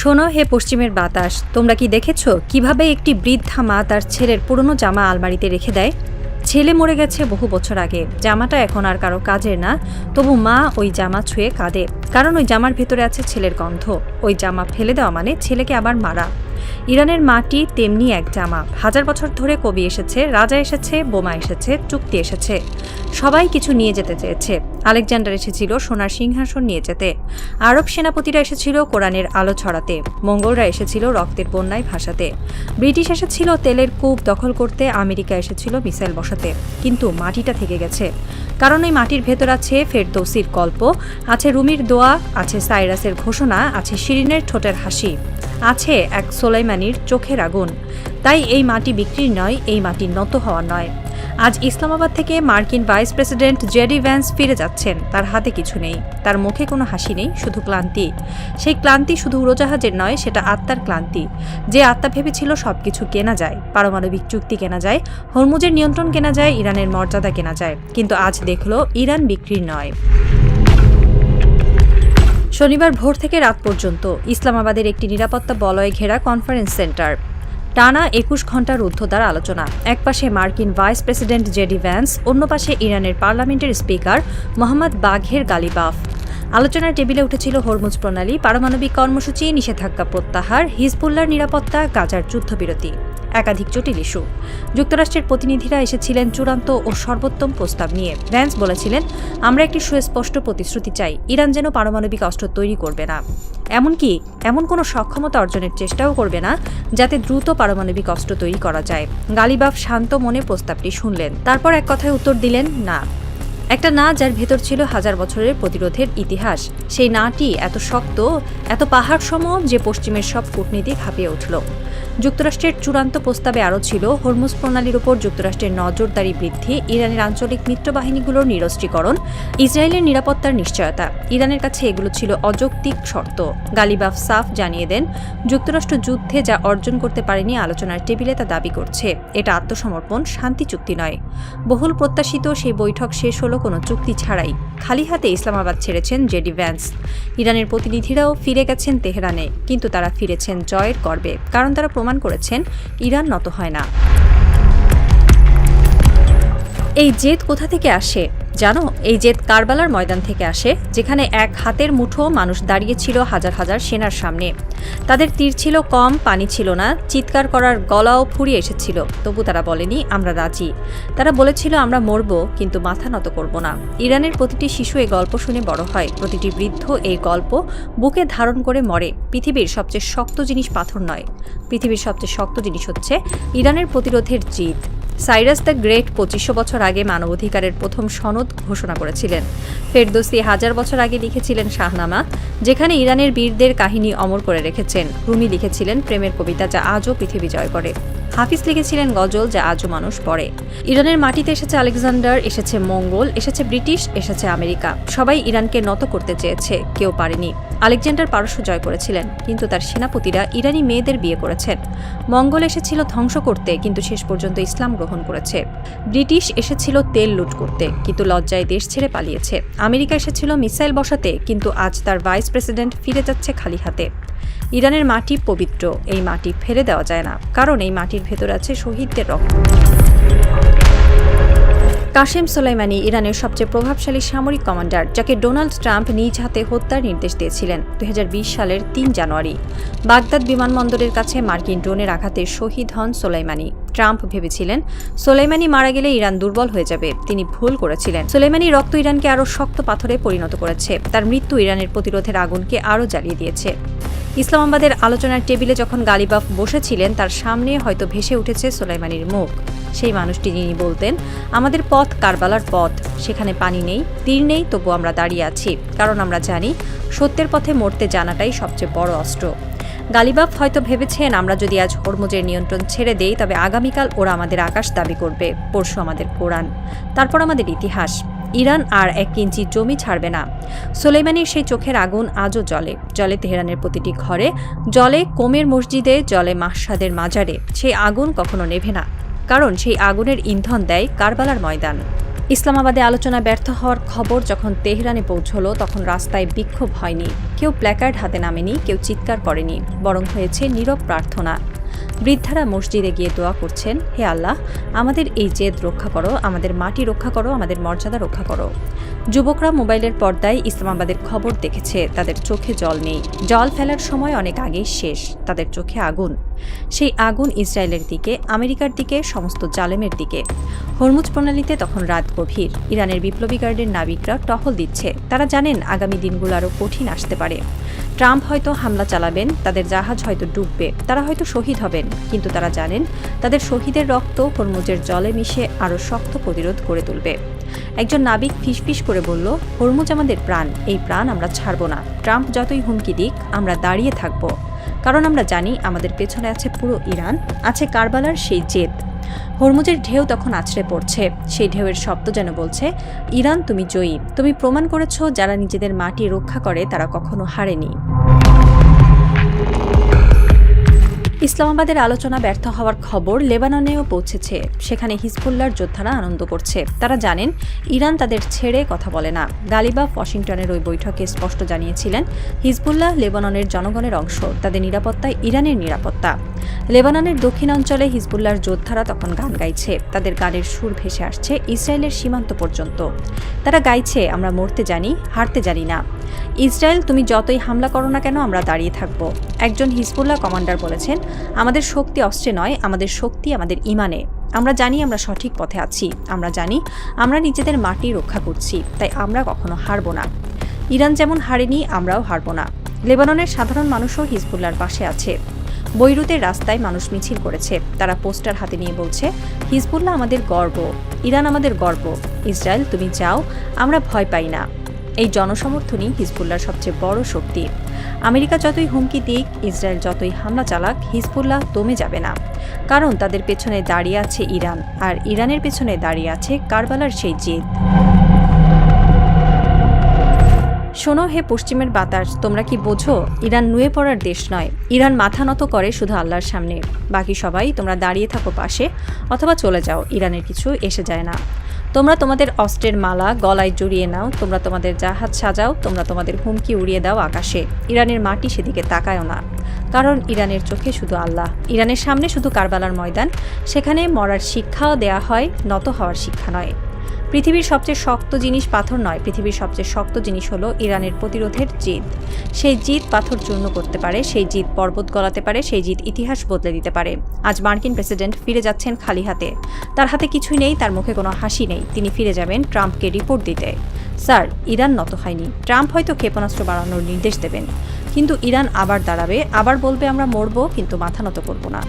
শোনো হে পশ্চিমের বাতাস, তোমরা কি দেখেছো কিভাবে একটি বৃদ্ধা মা তার ছেলের পুরনো জামা আলমারিতে রেখে দেয়? ছেলে মরে গেছে বহু বছর আগে, জামাটা এখন আর কারো কাজের না, তবু মা ওই জামা ছুঁয়ে কাঁদে, কারণ ওই জামার ভেতরে আছে ছেলের গন্ধ। ওই জামা ফেলে দেওয়া মানে ছেলেকে আবার মারা। ইরানের মাটি তেমনি এক জামা। হাজার বছর ধরে কবি এসেছে, রাজা এসেছে, বোমা এসেছে, চুক্তি এসেছে, সবাই কিছু নিয়ে যেতে চেয়েছে। আলেকজান্ডার এসেছিল সোনার সিংহাসন নিয়ে যেতে, আরব সেনাপতিরা এসেছিল কোরআনের আলো ছড়াতে, মঙ্গলরা এসেছিল রক্তের বন্যায় ভাসাতে, ব্রিটিশ এসেছিল তেলের কূপ দখল করতে, আমেরিকা এসেছিল মিসাইল বসাতে। কিন্তু মাটিটা থেকে গেছে, কারণ এই মাটির ভেতর আছে ফেরদৌসির গল্প, আছে রুমির দোয়া, আছে সাইরাসের ঘোষণা, আছে শিরিনের ঠোঁটের হাসি, আছে এক সোলাইমানির চোখের আগুন। তাই এই মাটি বিক্রির নয়, এই মাটি নত হওয়ার নয়। আজ ইসলামাবাদ থেকে মার্কিন ভাইস প্রেসিডেন্ট জেডি ভ্যান্স ফিরে যাচ্ছেন। তার হাতে কিছু নেই, তার মুখে কোনো হাসি নেই, শুধু ক্লান্তি। সেই ক্লান্তি শুধু উড়োজাহাজের নয়, সেটা আত্মার ক্লান্তি। যে আত্মা ভেবেছিল সবকিছু কেনা যায়, পারমাণবিক চুক্তি কেনা যায়, হরমুজের নিয়ন্ত্রণ কেনা যায়, ইরানের মর্যাদা কেনা যায়, কিন্তু আজ দেখলো ইরান বিক্রির নয়। শনিবার ভোর থেকে রাত পর্যন্ত ইসলামাবাদের একটি নিরাপত্তা বলয়ে ঘেরা কনফারেন্স সেন্টার, টানা ২১ ঘণ্টার রুদ্ধদ্বার আলোচনা। একপাশে মার্কিন ভাইস প্রেসিডেন্ট জেডি ভ্যান্স, অন্য পাশে ইরানের পার্লামেন্টের স্পিকার মোহাম্মদ বাঘের গালিবাফ। আলোচনার টেবিলে উঠেছিল হরমুজ প্রণালী, পারমাণবিক কর্মসূচি, নিষেধাজ্ঞা প্রত্যাহার, হিজবুল্লাহর নিরাপত্তা, গাজার যুদ্ধবিরতি, একাধিক জটিল ইস্যু। যুক্তরাষ্ট্রের প্রতিনিধিরা এসেছিলেন চূড়ান্ত ও সর্বোত্তম প্রস্তাব নিয়ে। ভ্যান্স বলেছিলেন, আমরা একটি সুস্পষ্ট প্রতিশ্রুতি চাই, ইরান যেন পারমাণবিক অস্ত্র তৈরি করবে না, এমনকি এমন কোনো সক্ষমতা অর্জনের চেষ্টাও করবে না যাতে দ্রুত পারমাণবিক অস্ত্র তৈরি করা যায়। গালিবাফ শান্ত মনে প্রস্তাবটি শুনলেন, তারপর এক কথায় উত্তর দিলেন, না। একটা না যার ভেতর ছিল হাজার বছরের প্রতিরোধের ইতিহাস। সেই নাটি এত শক্ত, এত পাহাড় সম যে পশ্চিমের সব কূটনীতিক হাঁপিয়ে উঠল। যুক্তরাষ্ট্রের চূড়ান্ত প্রস্তাবে আরও ছিল হরমুজ প্রণালীর উপর যুক্তরাষ্ট্রের নজরদারি বৃদ্ধি, ইরানের আঞ্চলিক মিত্রবাহিনীগুলোর নিরস্ত্রীকরণ, ইসরায়েলের নিরাপত্তার নিশ্চয়তা। ইরানের কাছে এগুলো ছিল অযৌক্তিক শর্ত। গালিবাফ সাফ জানিয়ে দেন, যুক্তরাষ্ট্র যুদ্ধে যা অর্জন করতে পারেনি আলোচনার টেবিলে তা দাবি করছে। এটা আত্মসমর্পণ, শান্তি চুক্তি নয়। বহুল প্রত্যাশিত সেই বৈঠক শেষ হলো কোনো চুক্তি ছাড়াই। খালি হাতে ইসলামাবাদ ছেড়েছেন জেডি ভ্যান্স। ইরানের প্রতিনিধিরাও ফিরে গেছেন তেহরানে, কিন্তু তারা ফিরেছেন জয়ের গর্বে, কারণ তারা প্রমাণ করেছেন ইরান নত হয় না। এই জেদ কোথা থেকে আসে জানো? এই জেদ কারবালার ময়দান থেকে আসে, যেখানে এক হাতের মুঠো মানুষ দাঁড়িয়েছিল হাজার হাজার সেনার সামনে। তাদের তীর ছিল কম, পানি ছিল না, চিৎকার করার গলাও ফুরিয়ে এসেছিল, তবু তারা বলেনি আমরা রাজি। তারা বলেছিল আমরা মরব, কিন্তু মাথা নত করব না। ইরানের প্রতিটি শিশু এই গল্প শুনে বড় হয়, প্রতিটি বৃদ্ধ এই গল্প বুকে ধারণ করে মরে। পৃথিবীর সবচেয়ে শক্ত জিনিস পাথর নয়, পৃথিবীর সবচেয়ে শক্ত জিনিস হচ্ছে ইরানের প্রতিরোধের জিদ। সাইরাস দ্য গ্রেট ২৫০০ বছর আগে মানবাধিকারের প্রথম সনদ ঘোষণা করেছিলেন। ফেরদৌসি হাজার বছর আগে লিখেছিলেন শাহনামা, যেখানে ইরানের বীরদের কাহিনী অমর করে রেখেছেন। রুমি লিখেছিলেন প্রেমের কবিতা, যা আজও পৃথিবী জয় করে। হাফিজ লিখেছিলেন গজল, যা আজও মানুষ পড়ে। ইরানের মাটিতে এসেছে আলেকজান্ডার, এসেছে মঙ্গল, এসেছে ব্রিটিশ, এসেছে আমেরিকা। সবাই ইরানকে নত করতে চেয়েছে, কেউ পারেনি। আলেকজান্ডার পারস্য জয় করেছিলেন, কিন্তু তার সেনাপতিরা ইরানি মেয়েদের বিয়ে করেছেন। মঙ্গল এসেছিল ধ্বংস করতে, কিন্তু শেষ পর্যন্ত ইসলাম গ্রহণ করেছে। ব্রিটিশ এসেছিল তেল লুট করতে, কিন্তু লজ্জায় দেশ ছেড়ে পালিয়েছে। আমেরিকা এসেছিল মিসাইল বসাতে, কিন্তু আজ তার ভাইস প্রেসিডেন্ট ফিরে যাচ্ছে খালি হাতে। ইরানের মাটি পবিত্র, এই মাটি ফেলে দেওয়া যায় না, কারণ এই মাটির ভেতর আছে শহীদদের রক্ত। কাশেম সোলাইমানি ইরানের সবচেয়ে প্রভাবশালী সামরিক কমান্ডার, যাকে ডোনাল্ড ট্রাম্প নিজ হাতে হত্যার নির্দেশ দিয়েছিলেন ২০২০ সালের ৩ জানুয়ারি। বাগদাদ বিমানবন্দরের কাছে মার্কিন ড্রোনের আঘাতে শহীদ হন সোলাইমানি। ট্রাম্প ভেবেছিলেন সোলাইমানি মারা গেলে ইরান দুর্বল হয়ে যাবে, তিনি ভুল করেছিলেন। সোলাইমানির রক্ত ইরানকে আরও শক্ত পাথরে পরিণত করেছে, তার মৃত্যু ইরানের প্রতিরোধের আগুনকে আরও জ্বালিয়ে দিয়েছে। ইসলামাবাদের আলোচনার টেবিলে যখন গালিবাফ বসেছিলেন, তার সামনে হয়তো ভেসে উঠেছে সোলাইমানির মুখ। সেই মানুষটি যিনি বলতেন, আমাদের পথ কারবালার পথ, সেখানে পানি নেই, তীর নেই, তবু আমরা দাঁড়িয়ে আছি, কারণ আমরা জানি সত্যের পথে মরতে জানাটাই সবচেয়ে বড় অস্ত্র। গালিবাফ হয়তো ভেবেছেন, আমরা যদি আজ হরমুজের নিয়ন্ত্রণ ছেড়ে দেই, তবে আগামীকাল ওরা আমাদের আকাশ দাবি করবে, পরশু আমাদের কোরআন, তারপর আমাদের ইতিহাস। ইরান আর ১ ইঞ্চি জমি ছাড়বে না। সোলাইমানির সেই চোখের আগুন আজও জ্বলে, জ্বলে তেহরানের প্রতিটি ঘরে, জ্বলে কোমের মসজিদে, জ্বলে মাশহাদের মাজারে। সেই আগুন কখনো নেভে না, কারণ সেই আগুনের ইন্ধন দেয় কারবালার ময়দান। ইসলামাবাদে আলোচনা ব্যর্থ হওয়ার খবর যখন তেহরানে পৌঁছল তখন রাস্তায় বিক্ষোভ হয়নি, কেউ প্ল্যাকার্ড হাতে নামেনি, কেউ চিৎকার করেনি, বরং হয়েছে নীরব প্রার্থনা। বৃদ্ধারা মসজিদে গিয়ে দোয়া করছেন, হে আল্লাহ, আমাদের এই জেদ রক্ষা করো, আমাদের মাটি রক্ষা করো, আমাদের মর্যাদা রক্ষা করো। যুবকরা মোবাইলের পর্দায় ইসলামাবাদের খবর দেখেছে, তাদের চোখে জল নেই, জল ফেলার সময় অনেক আগেই শেষ, তাদের চোখে আগুন। সেই আগুন ইসরায়েলের দিকে, আমেরিকার দিকে, সমস্ত জালেমের দিকে। হরমুজ প্রণালীতে তখন রাত গভীর। ইরানের বিপ্লবী গার্ডের নাবিকরা টহল দিচ্ছে, তারা জানেন আগামী দিনগুলো আরও কঠিন আসতে পারে। ট্রাম্প হয়তো হামলা চালাবেন, তাদের জাহাজ হয়তো ডুববে, তারা হয়তো শহীদ হবেন, কিন্তু তারা জানেন তাদের শহীদের রক্ত হরমুজের জলে মিশে আরও শক্ত প্রতিরোধ গড়ে তুলবে। একজন নাবিক ফিসফিস করে বলল, হরমুজ আমাদের প্রাণ, এই প্রাণ আমরা ছাড়ব না। ট্রাম্প যতই হুমকি দিক, আমরা দাঁড়িয়ে থাকব, কারণ আমরা জানি আমাদের পেছনে আছে পুরো ইরান, আছে কারবালার সেই জেদ। হরমুজের ঢেউ তখন আছড়ে পড়ছে, সেই ঢেউয়ের শব্দ যেন বলছে, ইরান তুমি জয়ী, তুমি প্রমাণ করেছ যারা নিজেদের মাটি রক্ষা করে তারা কখনো হারেনি। ইসলামাবাদের আলোচনা ব্যর্থ হওয়ার খবর লেবাননেও পৌঁছেছে। সেখানে হিজবুল্লাহর যোদ্ধারা আনন্দ করছে, তারা জানেন ইরান তাদের ছেড়ে কথা বলে না। গালিবাফ ওয়াশিংটনের ওই বৈঠকে স্পষ্ট জানিয়েছিলেন, হিজবুল্লাহ লেবাননের জনগণের অংশ, তাদের নিরাপত্তায় ইরানের নিরাপত্তা। লেবাননের দক্ষিণাঞ্চলে হিজবুল্লাহর যোদ্ধারা তখন গান গাইছে, তাদের গানের সুর ভেসে আসছে ইসরায়েলের সীমান্ত পর্যন্ত। তারা গাইছে, আমরা মরতে জানি, হারতে জানি না। ইসরায়েল তুমি যতই হামলা করো না কেন, আমরা দাঁড়িয়ে থাকব। একজন হিজবুল্লাহ কমান্ডার বলেছেন, আমাদের শক্তি অস্ত্রে নয়, আমাদের শক্তি আমাদের ইমানে। আমরা জানি আমরা সঠিক পথে আছি, আমরা জানি আমরা নিজেদের মাটি রক্ষা করছি, তাই আমরা কখনো হারব না। ইরান যেমন হারেনি, আমরাও হারব না। লেবাননের সাধারণ মানুষও হিজবুল্লাহর পাশে আছে। বৈরুতের রাস্তায় মানুষ মিছিল করেছে, তারা পোস্টার হাতে নিয়ে বলছে, হিজবুল্লাহ আমাদের গর্ব, ইরান আমাদের গর্ব, ইসরায়েল তুমি যাও, আমরা ভয় পাই না। এই জনসমর্থনই হিজবুল্লাহর সবচেয়ে বড় শক্তি। আমেরিকা যতই হুমকি দিক, ইসরায়েল যতই হামলা চালাক, হিজবুল্লাহ দমে যাবে না, কারণ তাদের পেছনে দাঁড়িয়ে আছে ইরান, আর ইরানের পেছনে দাঁড়িয়ে আছে কারবালার সেই জেদ। শোনো হে পশ্চিমের বাতাস, তোমরা কি বোঝো ইরান নুয়ে পড়ার দেশ নয়। ইরান মাথা নত করে শুধু আল্লাহর সামনে, বাকি সবাই তোমরা দাঁড়িয়ে থাকো পাশে অথবা চলে যাও, ইরানের কিছু এসে যায় না। তোমরা তোমাদের অস্ত্রের মালা গলায় জড়িয়ে নাও, তোমরা তোমাদের জাহাজ সাজাও, তোমরা তোমাদের হুমকি উড়িয়ে দাও আকাশে। ইরানের মাটি সেদিকে তাকায়ও না, কারণ ইরানের চোখে শুধু আল্লাহ। ইরানের সামনে শুধু কারবালার ময়দান, সেখানে মরার শিক্ষাও দেয়া হয়, নত হওয়ার শিক্ষা নয়। পৃথিবীর সবচেয়ে শক্ত জিনিস পাথর নয়, পৃথিবীর সবচেয়ে শক্ত জিনিস হলো ইরানের প্রতিরোধের জিদ। সেই জিদ পাথর চূর্ণ করতে পারে, সেই জিদ পর্বত গলাতে পারে, সেই জিদ ইতিহাস বদলে দিতে পারে। আজ মার্কিন প্রেসিডেন্ট ফিরে যাচ্ছেন খালি হাতে, তার হাতে কিছুই নেই, তার মুখে কোনো হাসি নেই। তিনি ফিরে যাবেন ট্রাম্পকে রিপোর্ট দিতে। স্যার, ইরান নত হয়নি। ট্রাম্প হয়তো ক্ষেপণাস্ত্র বাড়ানোর নির্দেশ দেবেন, কিন্তু ইরান আবার দাঁড়াবে, আবার বলবে আমরা মরব, কিন্তু মাথা নত করব না।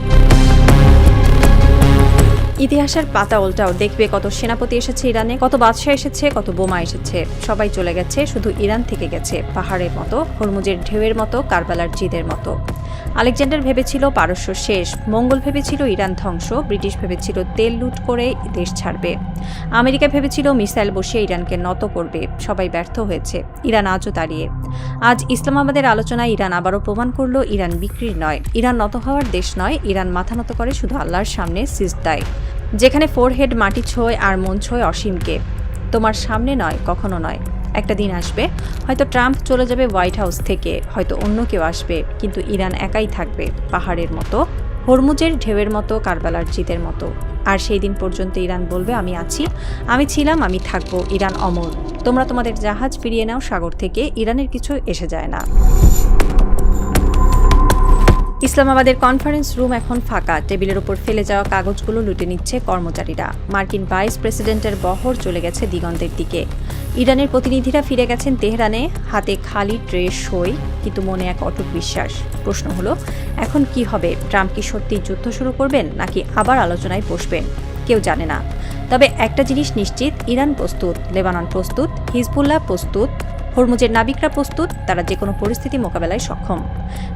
ইতিহাসের পাতা উল্টাও, দেখবে কত সেনাপতি এসেছে ইরানে, কত বাদশাহ এসেছে, কত বোমা এসেছে, সবাই চলে গেছে, শুধু ইরান থেকে গেছে, পাহাড়ের মতো, হরমুজের ঢেউয়ের মতো, কারবালার জিদের মতো। আলেকজান্ডার ভেবেছিল পারস্য শেষ, মঙ্গল ভেবেছিল ইরান ধ্বংস, ব্রিটিশ ভেবেছিল তেল লুট করে দেশ ছাড়বে, আমেরিকা ভেবেছিল মিসাইল বসিয়ে ইরানকে নত করবে। সবাই ব্যর্থ হয়েছে, ইরান আজও দাঁড়িয়ে। আজ ইসলামাবাদের আলোচনায় ইরান আবারও প্রমাণ করলো ইরান বিক্রির নয়, ইরান নত হওয়ার দেশ নয়। ইরান মাথা নত করে শুধু আল্লাহর সামনে সিজদায়, যেখানে ফোরহেড মাটি ছোঁয় আর মন ছোঁয় অসীমকে। তোমার সামনে নয়, কখনো নয়। একটা দিন আসবে, হয়তো ট্রাম্প চলে যাবে হোয়াইট হাউস থেকে, হয়তো অন্য কেউ আসবে, কিন্তু ইরান একাই থাকবে, পাহাড়ের মতো, হরমুজের ঢেউয়ের মতো, কারবালার জিদের মতো। আর সেই দিন পর্যন্ত ইরান বলবে, আমি আছি, আমি ছিলাম, আমি থাকবো, ইরান অমর। তোমরা তোমাদের জাহাজ ফিরিয়ে নাও সাগর থেকে, ইরানের কিছু এসে যায় না। ইসলামাবাদের কনফারেন্স রুম এখন ফাঁকা, টেবিলের উপর ফেলে যাওয়া কাগজগুলো লুটে নিচ্ছে কর্মচারীরা। মার্কিন ভাইস প্রেসিডেন্টের বহর চলে গেছে দিগন্তের দিকে। ইরানের প্রতিনিধিরা ফিরে গেছেন তেহরানে, হাতে খালি ট্রে সই, কিন্তু মনে এক অটুট বিশ্বাস। প্রশ্ন হলো, এখন কি হবে? ট্রাম্প কি সত্যিই যুদ্ধ শুরু করবেন, নাকি আবার আলোচনায় বসবেন? কেউ জানে না। তবে একটা জিনিস নিশ্চিত, ইরান প্রস্তুত, লেবানন প্রস্তুত, হিজবুল্লাহ প্রস্তুত, হরমুজের নাবিকরা প্রস্তুত, তারা যে কোনো পরিস্থিতি মোকাবেলায় সক্ষম।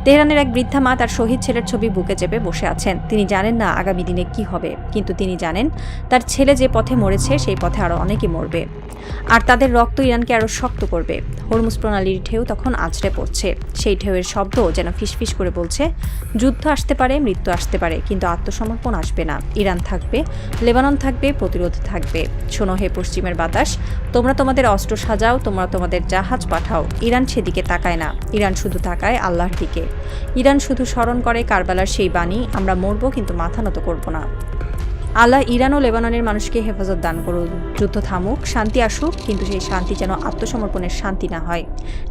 তেহরানের এক বৃদ্ধা মা তার শহীদ ছেলের ছবি বুকে চেপে বসে আছেন। তিনি জানেন না আগামী দিনে কি হবে, কিন্তু তিনি জানেন তার ছেলে যে পথে মরেছে সেই পথে আরও অনেকে মরবে। আর তাদের রক্ত ইরানকে আরও শক্ত করবে। হরমুজ প্রণালীর ঢেউ তখন আছড়ে পড়ছে। সেই ঢেউয়ের শব্দ যেন ফিসফিস করে বলছে, যুদ্ধ আসতে পারে, মৃত্যু আসতে পারে, কিন্তু আত্মসমর্পণ আসবে না। ইরান থাকবে, লেবানন থাকবে, প্রতিরোধ থাকবে। শোনো হে পশ্চিমের বাতাস, তোমরা তোমাদের অস্ত্র সাজাও, তোমরা তোমাদের জাহাজ পাঠাও। ইরান সেদিকে তাকায় না, ইরান শুধু তাকায় আল্লাহর দিকে। ইরান শুধু স্মরণ করে কারবালার সেই বাণী, আমরা মরবো কিন্তু মাথা নত করব না। আল্লাহ ইরান ও লেবাননের মানুষকে হেফাজত দান করুন। যুদ্ধ থামুক, শান্তি আসুক, কিন্তু সেই শান্তি যেন আত্মসমর্পণের শান্তি না হয়,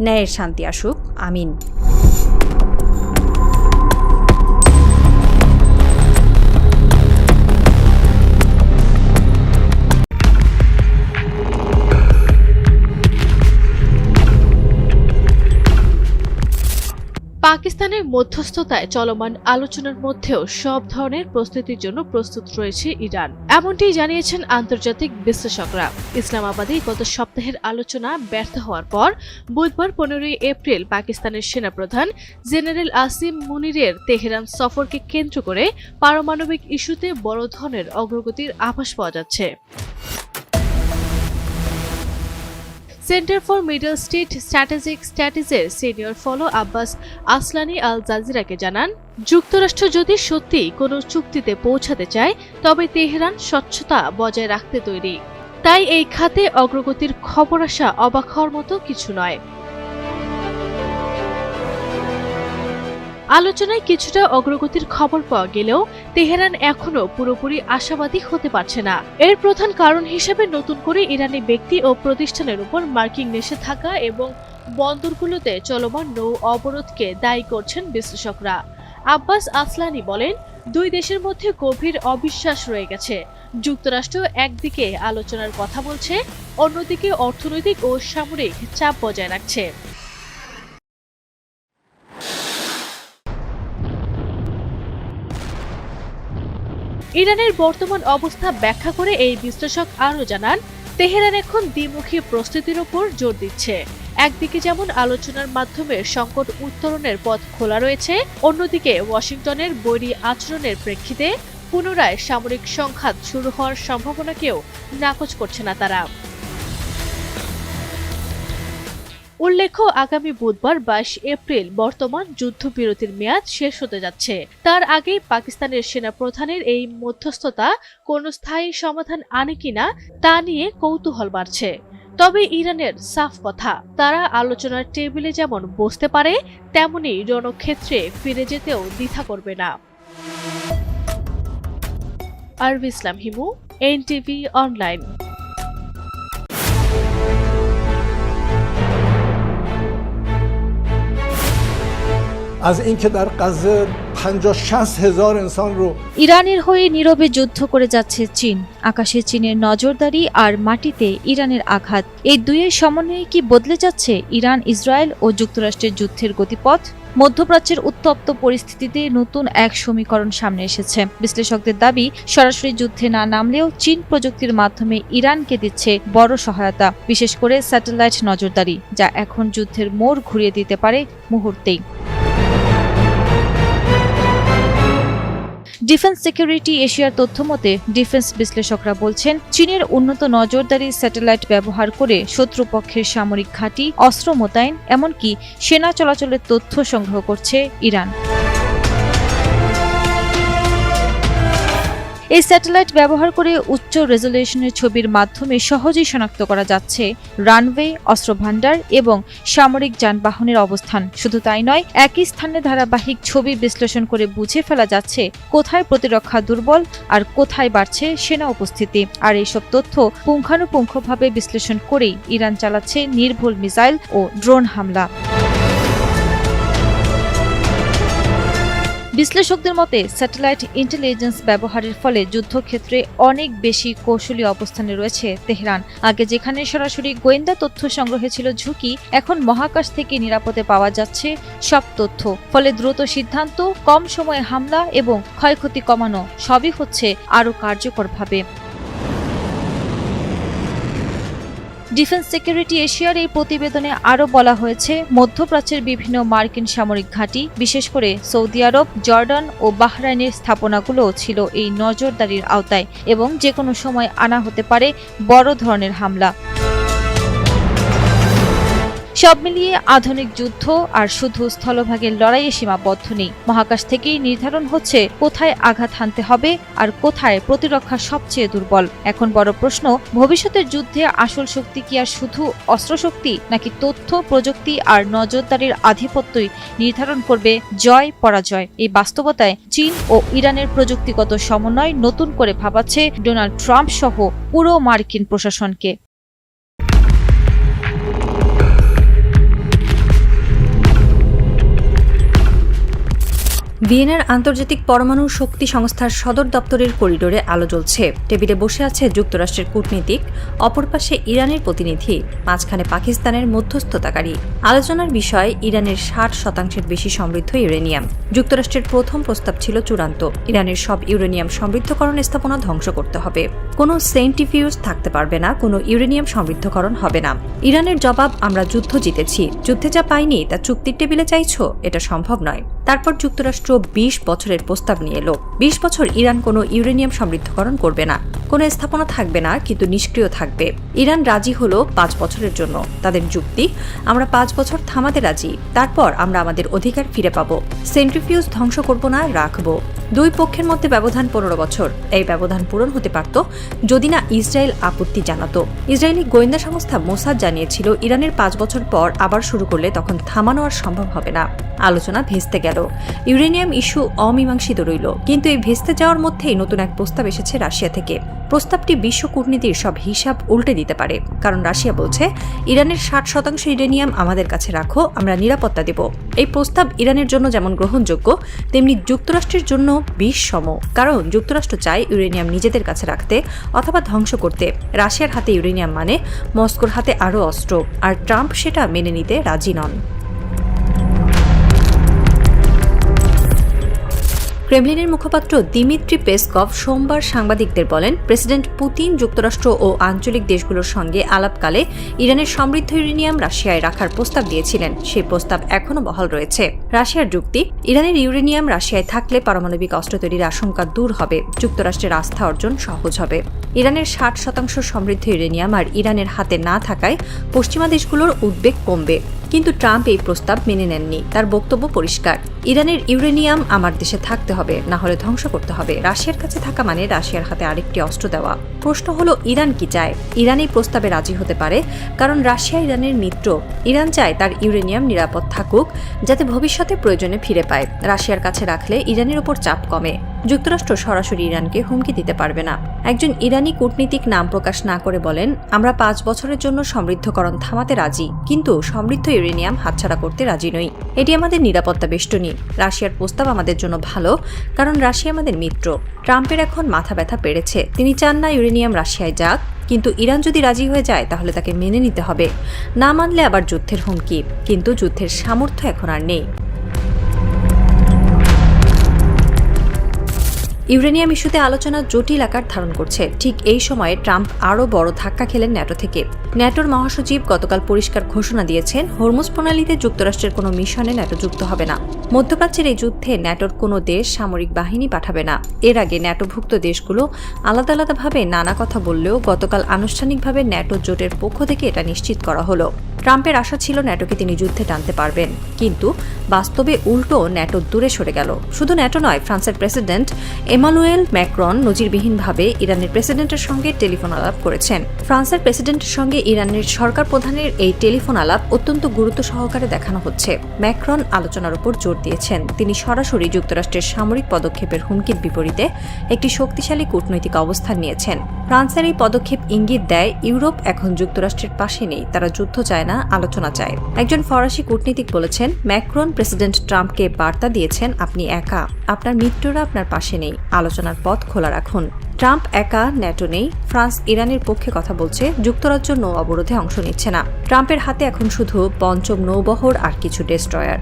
ন্যায়ের শান্তি আসুক। আমিন। পাকিস্তানের মধ্যস্থতায় চলমান আলোচনার মধ্যেও সব ধরনের প্রস্তুতির জন্য প্রস্তুত রয়েছে ইরান, এমনটি জানিয়েছেন আন্তর্জাতিক বিশ্লেষকরা। ইসলামাবাদে গত সপ্তাহের আলোচনা ব্যর্থ হওয়ার পর বুধবার 15 এপ্রিল পাকিস্তানের সেনাপ্রধান জেনারেল আসিম মুনিরের তেহরান সফরকে কেন্দ্র করে পারমাণবিক ইস্যুতে বড় ধরনের অগ্রগতির আভাস পাওয়া যাচ্ছে। Centre for Middle East strategic স্টাডিজের senior fellow Abbas Aslani Al জাজিরাকে জানান, যুক্তরাষ্ট্র যদি সত্যিই কোনো চুক্তিতে পৌঁছাতে চায় তবে তেহরান স্বচ্ছতা বজায় রাখতে তৈরি। তাই এই খাতে অগ্রগতির খবর আসা অবাক হওয়ার মতো কিছু নয়। আলোচনায় কিছুটা অগ্রগতির খবর পাওয়া গেলেও তেহরান এখনো পুরোপুরি আশাবাদী হতে পারছে না। এর প্রধান কারণ হিসেবে নতুন করে ইরানি ব্যক্তি ও প্রতিষ্ঠানের উপর মার্কিন নিষেধাজ্ঞা এবং বন্দরগুলোতে চলমান নৌ অবরোধকে দায়ী করছেন বিশ্লেষকরা। আব্বাস আসলানি বলেন, দুই দেশের মধ্যে গভীর অবিশ্বাস রয়ে গেছে। যুক্তরাষ্ট্র একদিকে আলোচনার কথা বলছে, অন্যদিকে অর্থনৈতিক ও সামরিক চাপ বজায় রাখছে। ইরানের বর্তমান অবস্থা ব্যাখ্যা করে এই বিশ্লেষক আরও জানান, তেহরান এখন দ্বিমুখী প্রস্তুতির ওপর জোর দিচ্ছে। একদিকে যেমন আলোচনার মাধ্যমে সংকট উত্তরণের পথ খোলা রয়েছে, অন্যদিকে ওয়াশিংটনের বৈরী আচরণের প্রেক্ষিতে পুনরায় সামরিক সংঘাত শুরু হওয়ার সম্ভাবনাকেও নাকচ করছে না তারা। উল্লেখ্য, আগামী বুধবার 22 এপ্রিল বর্তমান যুদ্ধবিরতির মেয়াদ শেষ হতে যাচ্ছে। তার আগেই পাকিস্তানের সেনাপ্রধানের এই মধ্যস্থতা কোনো স্থায়ী সমাধান আনে কিনা তা নিয়ে কৌতূহল বাড়ছে। তবে ইরানের সাফ কথা, তারা আলোচনার টেবিলে যেমন বসতে পারে, তেমনি রণক্ষেত্রে ফিরে যেতেও দ্বিধা করবে না। আরবি ইসলাম হিমু, এনটিভি অনলাইন। از اینکه در غزه 50-60 انسان رو ইরানের হয়ে নীরবে যুদ্ধ করে যাচ্ছে চীন। আকাশে চীনের নজরদারি আর মাটিতে ইরানের আঘাত, এই দুইয়ের সমন্বয়ে কি বদলে যাচ্ছে ইরান, ইসরায়েল ও যুক্তরাষ্ট্রের যুদ্ধের গতিপথ? মধ্যপ্রাচ্যের উত্তপ্ত পরিস্থিতিতে নতুন এক সমীকরণ সামনে এসেছে। বিশ্লেষকদের দাবি, সরাসরি যুদ্ধে না নামলেও চীন প্রযুক্তির মাধ্যমে ইরানকে দিচ্ছে বড় সহায়তা, বিশেষ করে স্যাটেলাইট নজরদারি, যা এখন যুদ্ধের মোড় ঘুরিয়ে দিতে পারে মুহূর্তেই। ডিফেন্স সিকিউরিটি এশিয়ার তথ্যমতে ডিফেন্স বিশ্লেষকরা বলছেন, চীনের উন্নত নজরদারি স্যাটেলাইট ব্যবহার করে শত্রুপক্ষের সামরিক ঘাঁটি, অস্ত্র মোতায়েন, এমনকি সেনা চলাচলের তথ্য সংগ্রহ করছে ইরান। এই স্যাটেলাইট ব্যবহার করে উচ্চ রেজলিউশনের ছবির মাধ্যমে সহজেই শনাক্ত করা যাচ্ছে রানওয়ে, অস্ত্রভান্ডার এবং সামরিক যানবাহনের অবস্থান। শুধু তাই নয়, একই স্থানে ধারাবাহিক ছবি বিশ্লেষণ করে বুঝে ফেলা যাচ্ছে কোথায় প্রতিরক্ষা দুর্বল আর কোথায় বাড়ছে সেনা উপস্থিতি। আর এইসব তথ্য পুঙ্খানুপুঙ্খভাবে বিশ্লেষণ করেই ইরান চালাচ্ছে নির্ভুল মিসাইল ও ড্রোন হামলা। বিশ্লেষকদের মতে, স্যাটেলাইট ইন্টেলিজেন্স ব্যবহারের ফলে যুদ্ধক্ষেত্রে অনেক বেশি কৌশলী অবস্থানে রয়েছে তেহরান। আগে যেখানে সরাসরি গোয়েন্দা তথ্য সংগ্রহে ছিল ঝুঁকি, এখন মহাকাশ থেকে নিরাপদে পাওয়া যাচ্ছে সব তথ্য। ফলে দ্রুত সিদ্ধান্ত, কম সময়ে হামলা এবং ক্ষয়ক্ষতি কমানো সবই হচ্ছে আরও কার্যকরভাবে। ডিফেন্স সিকিউরিটি এশিয়ার এই প্রতিবেদনে আরও বলা হয়েছে, মধ্যপ্রাচ্যের বিভিন্ন মার্কিন সামরিক ঘাঁটি, বিশেষ করে সৌদি আরব, জর্ডান ও বাহরাইনের স্থাপনাগুলোও ছিল এই নজরদারির আওতায় এবং যে কোনো সময় আনা হতে পারে বড় ধরনের হামলা। সব মিলিয়ে আধুনিক যুদ্ধ আর শুধু স্থলভাগের লড়াইয়ে সীমাবদ্ধ নেই। মহাকাশ থেকেই নির্ধারণ হচ্ছে কোথায় আঘাত হানতে হবে আর কোথায় প্রতিরক্ষা সবচেয়ে দুর্বল। এখন বড় প্রশ্ন, ভবিষ্যতের যুদ্ধে আসল শক্তি কি আর শুধু অস্ত্রশক্তি, নাকি তথ্য প্রযুক্তি আর নজরদারির আধিপত্যই নির্ধারণ করবে জয় পরাজয়? এই বাস্তবতায় চীন ও ইরানের প্রযুক্তিগত সমন্বয় নতুন করে ভাবাচ্ছে ডোনাল্ড ট্রাম্প সহ পুরো মার্কিন প্রশাসনকে। ভিয়েনার আন্তর্জাতিক পরমাণু শক্তি সংস্থার সদর দপ্তরের করিডোরে আলো জ্বলছে। টেবিলে বসে আছে যুক্তরাষ্ট্রের কূটনীতিক, অপর পাশে ইরানের প্রতিনিধি, মাঝখানে পাকিস্তানের মধ্যস্থতাকারী। আলোচনার বিষয় ইরানের 60% বেশি সমৃদ্ধ ইউরেনিয়াম। যুক্তরাষ্ট্রের প্রথম প্রস্তাব ছিল চূড়ান্ত, ইরানের সব ইউরেনিয়াম সমৃদ্ধকরণ স্থাপনা ধ্বংস করতে হবে। কোনো সেন্ট্রিফিউজ থাকতে পারবে না, কোনো ইউরেনিয়াম সমৃদ্ধকরণ হবে না। ইরানের জবাব, আমরা যুদ্ধ জিতেছি, যুদ্ধে যা পাইনি তা চুক্তির টেবিলে চাইছো, এটা সম্ভব নয়। তারপর যুক্তরাষ্ট্র 20 বছরের প্রস্তাব নিয়ে এলো। 20 বছর ইরান কোনো ইউরেনিয়াম সমৃদ্ধকরণ করবে না, কোনো স্থাপনা থাকবে না, কিন্তু নিষ্ক্রিয় থাকবে। ইরান রাজি হলো 5 বছরের জন্য। তাদের যুক্তি, আমরা 5 বছর থামাতে রাজি, তারপর আমরা আমাদের অধিকার ফিরে পাবো। সেন্ট্রিফিউজ ধ্বংস করব না, রাখবো। দুই পক্ষের মধ্যে ব্যবধান 15 বছর। এই ব্যবধান পূরণ হতে পারত যদি না ইসরায়েল আপত্তি জানাতো। ইসরায়েলি গোয়েন্দা সংস্থা মোসাদ জানিয়েছিল ইরানের 5 বছর পর আবার শুরু করলে তখন থামানো আর সম্ভব হবে না। আলোচনা ভেস্তে গেল। ইউরেনিয়াম ইস্যু অমীমাংসিত রইল, কিন্তু এই ভেস্তে যাওয়ার মধ্যেই নতুন এক প্রস্তাব এসেছে রাশিয়া থেকে। প্রস্তাবটি বিশ্ব কূটনীতির সব হিসাব উল্টে দিতে পারে, কারণ রাশিয়া বলছে ইরানের 60% ইউরেনিয়াম আমাদের কাছে রাখো, আমরা নিরাপত্তা দেব। এই প্রস্তাব ইরানের জন্য যেমন গ্রহণযোগ্য, তেমনি যুক্তরাষ্ট্রের জন্য বিষ সম, কারণ যুক্তরাষ্ট্র চায় ইউরেনিয়াম নিজেদের কাছে রাখতে অথবা ধ্বংস করতে। রাশিয়ার হাতে ইউরেনিয়াম মানে মস্কোর হাতে আরও অস্ত্র, আর ট্রাম্প সেটা মেনে নিতে রাজি নন। ক্রেমলিনের মুখপাত্র দিমিত্রি পেসকভ সোমবার সাংবাদিকদের বলেন, প্রেসিডেন্ট পুতিন যুক্তরাষ্ট্র ও আঞ্চলিক দেশগুলোর সঙ্গে আলাপকালে ইরানের সমৃদ্ধ ইউরেনিয়াম রাশিয়ায় রাখার প্রস্তাব দিয়েছিলেন। সেই প্রস্তাব এখনও বহাল রয়েছে। রাশিয়ার যুক্তি, ইরানের ইউরেনিয়াম রাশিয়ায় থাকলে পারমাণবিক অস্ত্র তৈরির আশঙ্কা দূর হবে, যুক্তরাষ্ট্রের আস্থা অর্জন সহজ হবে। ইরানের 60% সমৃদ্ধ ইউরেনিয়াম আর ইরানের হাতে না থাকায় পশ্চিমা দেশগুলোর উদ্বেগ কমবে। কিন্তু ট্রাম্প এই প্রস্তাব মেনে নেননি। তার বক্তব্য পরিষ্কার, ইরানের ইউরেনিয়াম আমার দেশে থাকতে হবে, না হলে ধ্বংস করতে হবে। রাশিয়ার কাছে থাকা মানে রাশিয়ার হাতে আরেকটি অস্ত্র দেওয়া। প্রশ্ন হলো, ইরান কি চায়? ইরান এই প্রস্তাবে রাজি হতে পারে কারণ রাশিয়া ইরানের মিত্র। ইরান চায় তার ইউরেনিয়াম নিরাপদ থাকুক, যাতে ভবিষ্যতে প্রয়োজনে ফিরে পায়। রাশিয়ার কাছে রাখলে ইরানের ওপর চাপ কমে। যুক্তরাষ্ট্র সরাসরি ইরানকে হুমকি দিতে পারবে না। একজন ইরানি কূটনীতিক নাম প্রকাশ না করে বলেন, আমরা 5 বছরের জন্য সমৃদ্ধকরণ থামাতে রাজি, কিন্তু সমৃদ্ধ ইউরেনিয়াম হাতছাড়া করতে রাজি নই। এটি আমাদের নিরাপত্তা বেষ্টনী। রাশিয়ার প্রস্তাব আমাদের জন্য ভালো, কারণ রাশিয়া আমাদের মিত্র। ট্রাম্পের এখন মাথা ব্যথা বেড়েছে। তিনি চান না ইউরেনিয়াম রাশিয়ায় যাক, কিন্তু ইরান যদি রাজি হয়ে যায় তাহলে তাকে মেনে নিতে হবে। না মানলে আবার যুদ্ধের হুমকি। কিন্তু যুদ্ধের সামর্থ্য এখন আর নেই। ইউরেনিয়াম ইস্যুতে আলোচনা জটিল আকার ধারণ করছে। ঠিক এই সময়ে ট্রাম্প আরও বড় ধাক্কা খেলেন ন্যাটো থেকে। ন্যাটোর মহাসচিব গতকাল পরিষ্কার ঘোষণা দিয়েছেন, হরমুজ প্রণালীতে যুক্তরাষ্ট্রের কোনো মিশনে ন্যাটো যুক্ত হবে না। মধ্যপ্রাচ্যের এই যুদ্ধে ন্যাটোর কোনো দেশ সামরিক বাহিনী পাঠাবে না। এর আগে ন্যাটোভুক্ত দেশগুলো আলাদা আলাদাভাবে নানা কথা বললেও গতকাল আনুষ্ঠানিকভাবে ন্যাটো জোটের পক্ষ থেকে এটা নিশ্চিত করা হলো। ট্রাম্পের আশা ছিল ন্যাটোকে তিনি যুদ্ধে টানতে পারবেন, কিন্তু বাস্তবে উল্টো ন্যাটো দূরে সরে গেল। শুধু ন্যাটো নয়, ফ্রান্সের প্রেসিডেন্ট এমানুয়েল ম্যাক্রন নজিরবিহীনভাবে ইরানের প্রেসিডেন্টের সঙ্গে টেলিফোন আলাপ করেছেন। ফ্রান্সের প্রেসিডেন্টের সঙ্গে ইরানের সরকার প্রধানের এই টেলিফোন আলাপ অত্যন্ত গুরুত্ব সহকারে দেখানো হচ্ছে। ম্যাক্রন আলোচনার উপর জোর দিয়েছেন, তিনি সরাসরি যুক্তরাষ্ট্রের সামরিক পদক্ষেপের হুমকির বিপরীতে একটি শক্তিশালী কূটনৈতিক অবস্থান নিয়েছেন। ফ্রান্সের এই পদক্ষেপ ইঙ্গিত দেয় ইউরোপ এখন যুক্তরাষ্ট্রের পাশে নেই, তারা যুদ্ধ চায় না, আলোচনা চায়। একজন ফরাসি কূটনীতিক বলেছেন, ম্যাক্রন প্রেসিডেন্ট ট্রাম্পকে বার্তা দিয়েছেন, আপনি একা, আপনার মিত্ররা আপনার পাশে নেই, আলোচনার পথ খোলা রাখুন। ট্রাম্প একা, ন্যাটো নেই। ফ্রান্স ইরানের পক্ষে কথা বলছে, যুক্তরাজ্য নৌ অবরোধে অংশ নিচ্ছে না। ট্রাম্পের হাতে এখন শুধু পঞ্চম নৌবহর আর কিছু ডেস্ট্রয়ার।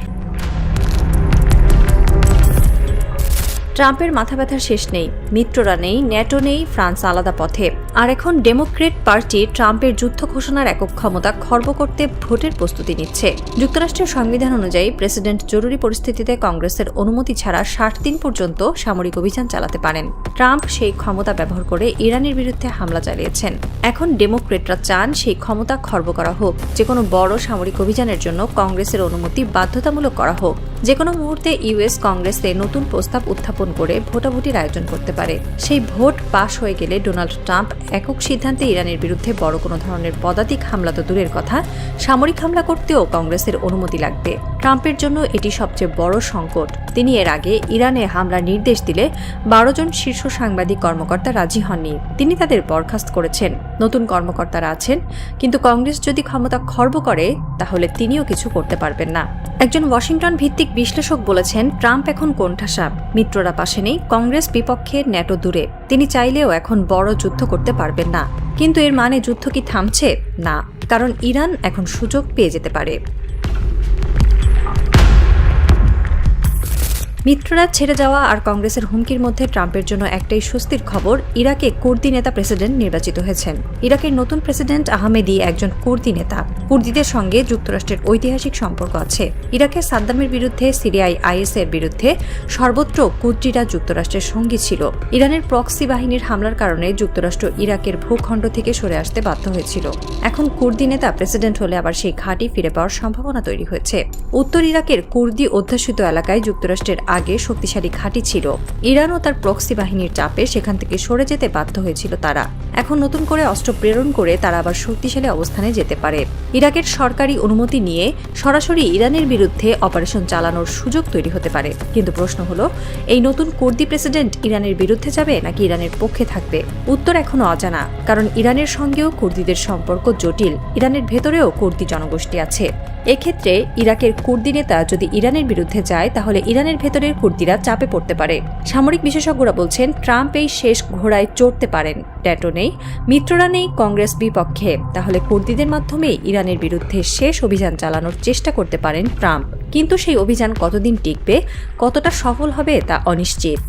ট্রাম্পের মাথা ব্যথার শেষ নেই। মিত্ররা নেই, ন্যাটো নেই, ফ্রান্স আলাদা পথে। আর এখন ডেমোক্রেট পার্টি ট্রাম্পের যুদ্ধ ঘোষণার একক ক্ষমতা খর্ব করতে ভোটের প্রস্তুতি নিচ্ছে। যুক্তরাষ্ট্রের সংবিধান অনুযায়ী প্রেসিডেন্ট জরুরি পরিস্থিতিতে কংগ্রেসের অনুমতি ছাড়া 60 দিন পর্যন্ত সামরিক অভিযান চালাতে পারেন। ট্রাম্প সেই ক্ষমতা ব্যবহার করে ইরানের বিরুদ্ধে হামলা চালিয়েছেন। এখন ডেমোক্রেটরা চান সেই ক্ষমতা খর্ব করা হোক, যে কোনো বড় সামরিক অভিযানের জন্য কংগ্রেসের অনুমতি বাধ্যতামূলক করা হোক। যে কোনো মুহূর্তে ইউএস কংগ্রেসে নতুন প্রস্তাব উত্থাপন করে ভোটাভুটির আয়োজন করতে পারে। সেই ভোট পাশ হয়ে গেলে ডোনাল্ড ট্রাম্প একক সিদ্ধান্তে ইরানের বিরুদ্ধে বড় কোনো ধরনের পদাতিক হামলা তো দূরের কথা, সামরিক হামলা করতেও কংগ্রেসের অনুমতি লাগবে। ট্রাম্পের জন্য এটি সবচেয়ে বড় সংকট। তিনি এর আগে ইরানে হামলার নির্দেশ দিলে 12 জন শীর্ষ সাংবাদিক কর্মকর্তা রাজি হননি। তিনি তাদের বরখাস্ত করেছেন। নতুন কর্মকর্তারা আছেন, কিন্তু কংগ্রেস যদি ক্ষমতা খর্ব করে তাহলে তিনিও কিছু করতে পারবেন না। একজন ওয়াশিংটন ভিত্তিক বিশ্লেষক বলেছেন, ট্রাম্প এখন কোণঠাসা, মিত্ররা পাশে নেই, কংগ্রেস বিপক্ষে, ন্যাটো দূরে। তিনি চাইলেও এখন বড় যুদ্ধ করতে পারবেন না। কিন্তু এর মানে যুদ্ধ কি থামছে? না, কারণ ইরান এখন সুযোগ পেয়ে যেতে পারে। মিত্ররা ছেড়ে যাওয়া আর কংগ্রেসের হুমকির মধ্যে ট্রাম্পের জন্য একটাই স্বস্তির খবর, ইরাকে কুর্দি নেতা প্রেসিডেন্ট নির্বাচিত হয়েছেন। ইরাকের নতুন প্রেসিডেন্ট আহমেদি একজন কুর্দি নেতা। কুর্দিদের সঙ্গে যুক্তরাষ্ট্রের ঐতিহাসিক সম্পর্ক আছে। ইরাকে সাদ্দামের বিরুদ্ধে, সিরিয়ায় আইএস এর বিরুদ্ধে সর্বত্র কুর্দিরা যুক্তরাষ্ট্রের সঙ্গী ছিল। ইরানের প্রক্সি বাহিনীর হামলার কারণে যুক্তরাষ্ট্র ইরাকের ভূখণ্ড থেকে সরে আসতে বাধ্য হয়েছিল। এখন কুর্দি নেতা প্রেসিডেন্ট হলে আবার সেই ঘাঁটি ফিরে পাওয়ার সম্ভাবনা তৈরি হয়েছে। উত্তর ইরাকের কুর্দি অধ্যুষিত এলাকায় যুক্তরাষ্ট্রের আগে শক্তিশালী ঘাঁটি ছিল। ইরান ও তার প্রক্সি বাহিনীর চাপে সেখান থেকে সরে যেতে বাধ্য হয়েছিল তারা। এখন নতুন করে অস্ত্র প্রেরণ করে তারা আবার শক্তিশালী অবস্থানে যেতে পারে। ইরাকের সরকারি অনুমতি নিয়ে সরাসরি ইরানের বিরুদ্ধে অপারেশন চালানোর সুযোগ তৈরি হতে পারে। কিন্তু প্রশ্ন হলো, এই নতুন কুর্দি প্রেসিডেন্ট ইরানের বিরুদ্ধে যাবে নাকি ইরানের পক্ষে থাকবে? উত্তর এখনো অজানা, কারণ ইরানের সঙ্গেও কুর্দিদের সম্পর্ক জটিল। ইরানের ভেতরেও কুর্দি জনগোষ্ঠী আছে। এক্ষেত্রে ইরাকের কুর্দি নেতা যদি ইরানের বিরুদ্ধে যায় তাহলে ইরানের ভেতরের কুর্দিরা চাপে পড়তে পারে। সামরিক বিশেষজ্ঞরা বলছেন, ট্রাম্প এই শেষ ঘোড়ায় চড়তে পারেন। ন্যাটো নেই, মিত্ররা নেই, কংগ্রেস বিপক্ষে। তাহলে কুর্দিদের মাধ্যমে ইরানের বিরুদ্ধে শেষ অভিযান চালানোর চেষ্টা করতে পারেন ট্রাম্প। কিন্তু সেই অভিযান কতদিন টিকবে, কতটা সফল হবে তা অনিশ্চিত।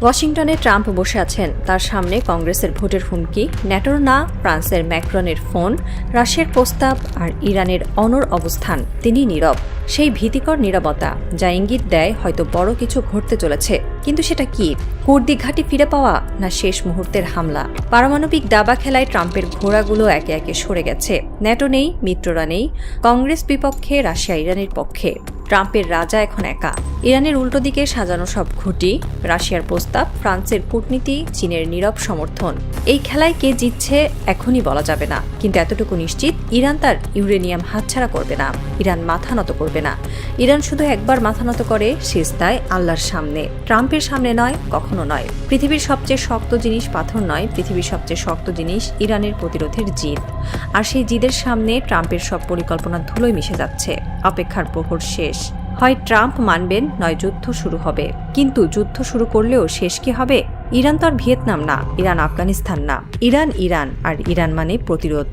ওয়াশিংটনে ট্রাম্প বসে আছেন, তার সামনে কংগ্রেসের ভোটের হুমকি, ন্যাটোর না, ফ্রান্সের ম্যাক্রনের ফোন, রাশিয়ার প্রস্তাব আর ইরানের অনড় অবস্থান। তিনি নীরব। সেই ভীতিকর নীরবতা যা ইঙ্গিত দেয় হয়তো বড় কিছু ঘটতে চলেছে। কিন্তু সেটা কি? কুর্দি ঘাঁটি ফিরে পাওয়া, না শেষ মুহূর্তের হামলা? পারমাণবিক দাবা খেলায় ট্রাম্পের ঘোড়াগুলো একে একে সরে গেছে। ন্যাটো নেই, মিত্ররা নেই, কংগ্রেস বিপক্ষে, রাশিয়া ইরানের পক্ষে। ট্রাম্পের রাজা এখন একা। ইরানের উল্টো দিকে সাজানো সব ঘুঁটি, রাশিয়ার প্রস্তাব, ফ্রান্সের কূটনীতি, চীনের নীরব সমর্থন। এই খেলায় কে জিতছে এখনই বলা যাবে না। কিন্তু এতটুকু নিশ্চিত, ইরান তার ইউরেনিয়াম হাতছাড়া করবে না। ইরান মাথা নত করবে না। ইরান শুধু একবার মাথা নত করে, সিজদায় আল্লাহর সামনে, ট্রাম্পের সামনে নয়, কখনো নয়। পৃথিবীর সবচেয়ে শক্ত জিনিস পাথর নয়, পৃথিবীর সবচেয়ে শক্ত জিনিস ইরানের প্রতিরোধের জিদ। আর সেই জিদের সামনে ট্রাম্পের সব পরিকল্পনা ধুলোয় মিশে যাচ্ছে। অপেক্ষার প্রহর শেষ। হয় ট্রাম্প মানবেন, নয় যুদ্ধ শুরু হবে। কিন্তু যুদ্ধ শুরু করলেও শেষ কি হবে? ইরান তো আর ভিয়েতনাম না, ইরান আফগানিস্তান না। ইরান ইরান, আর ইরান মানে প্রতিরোধ।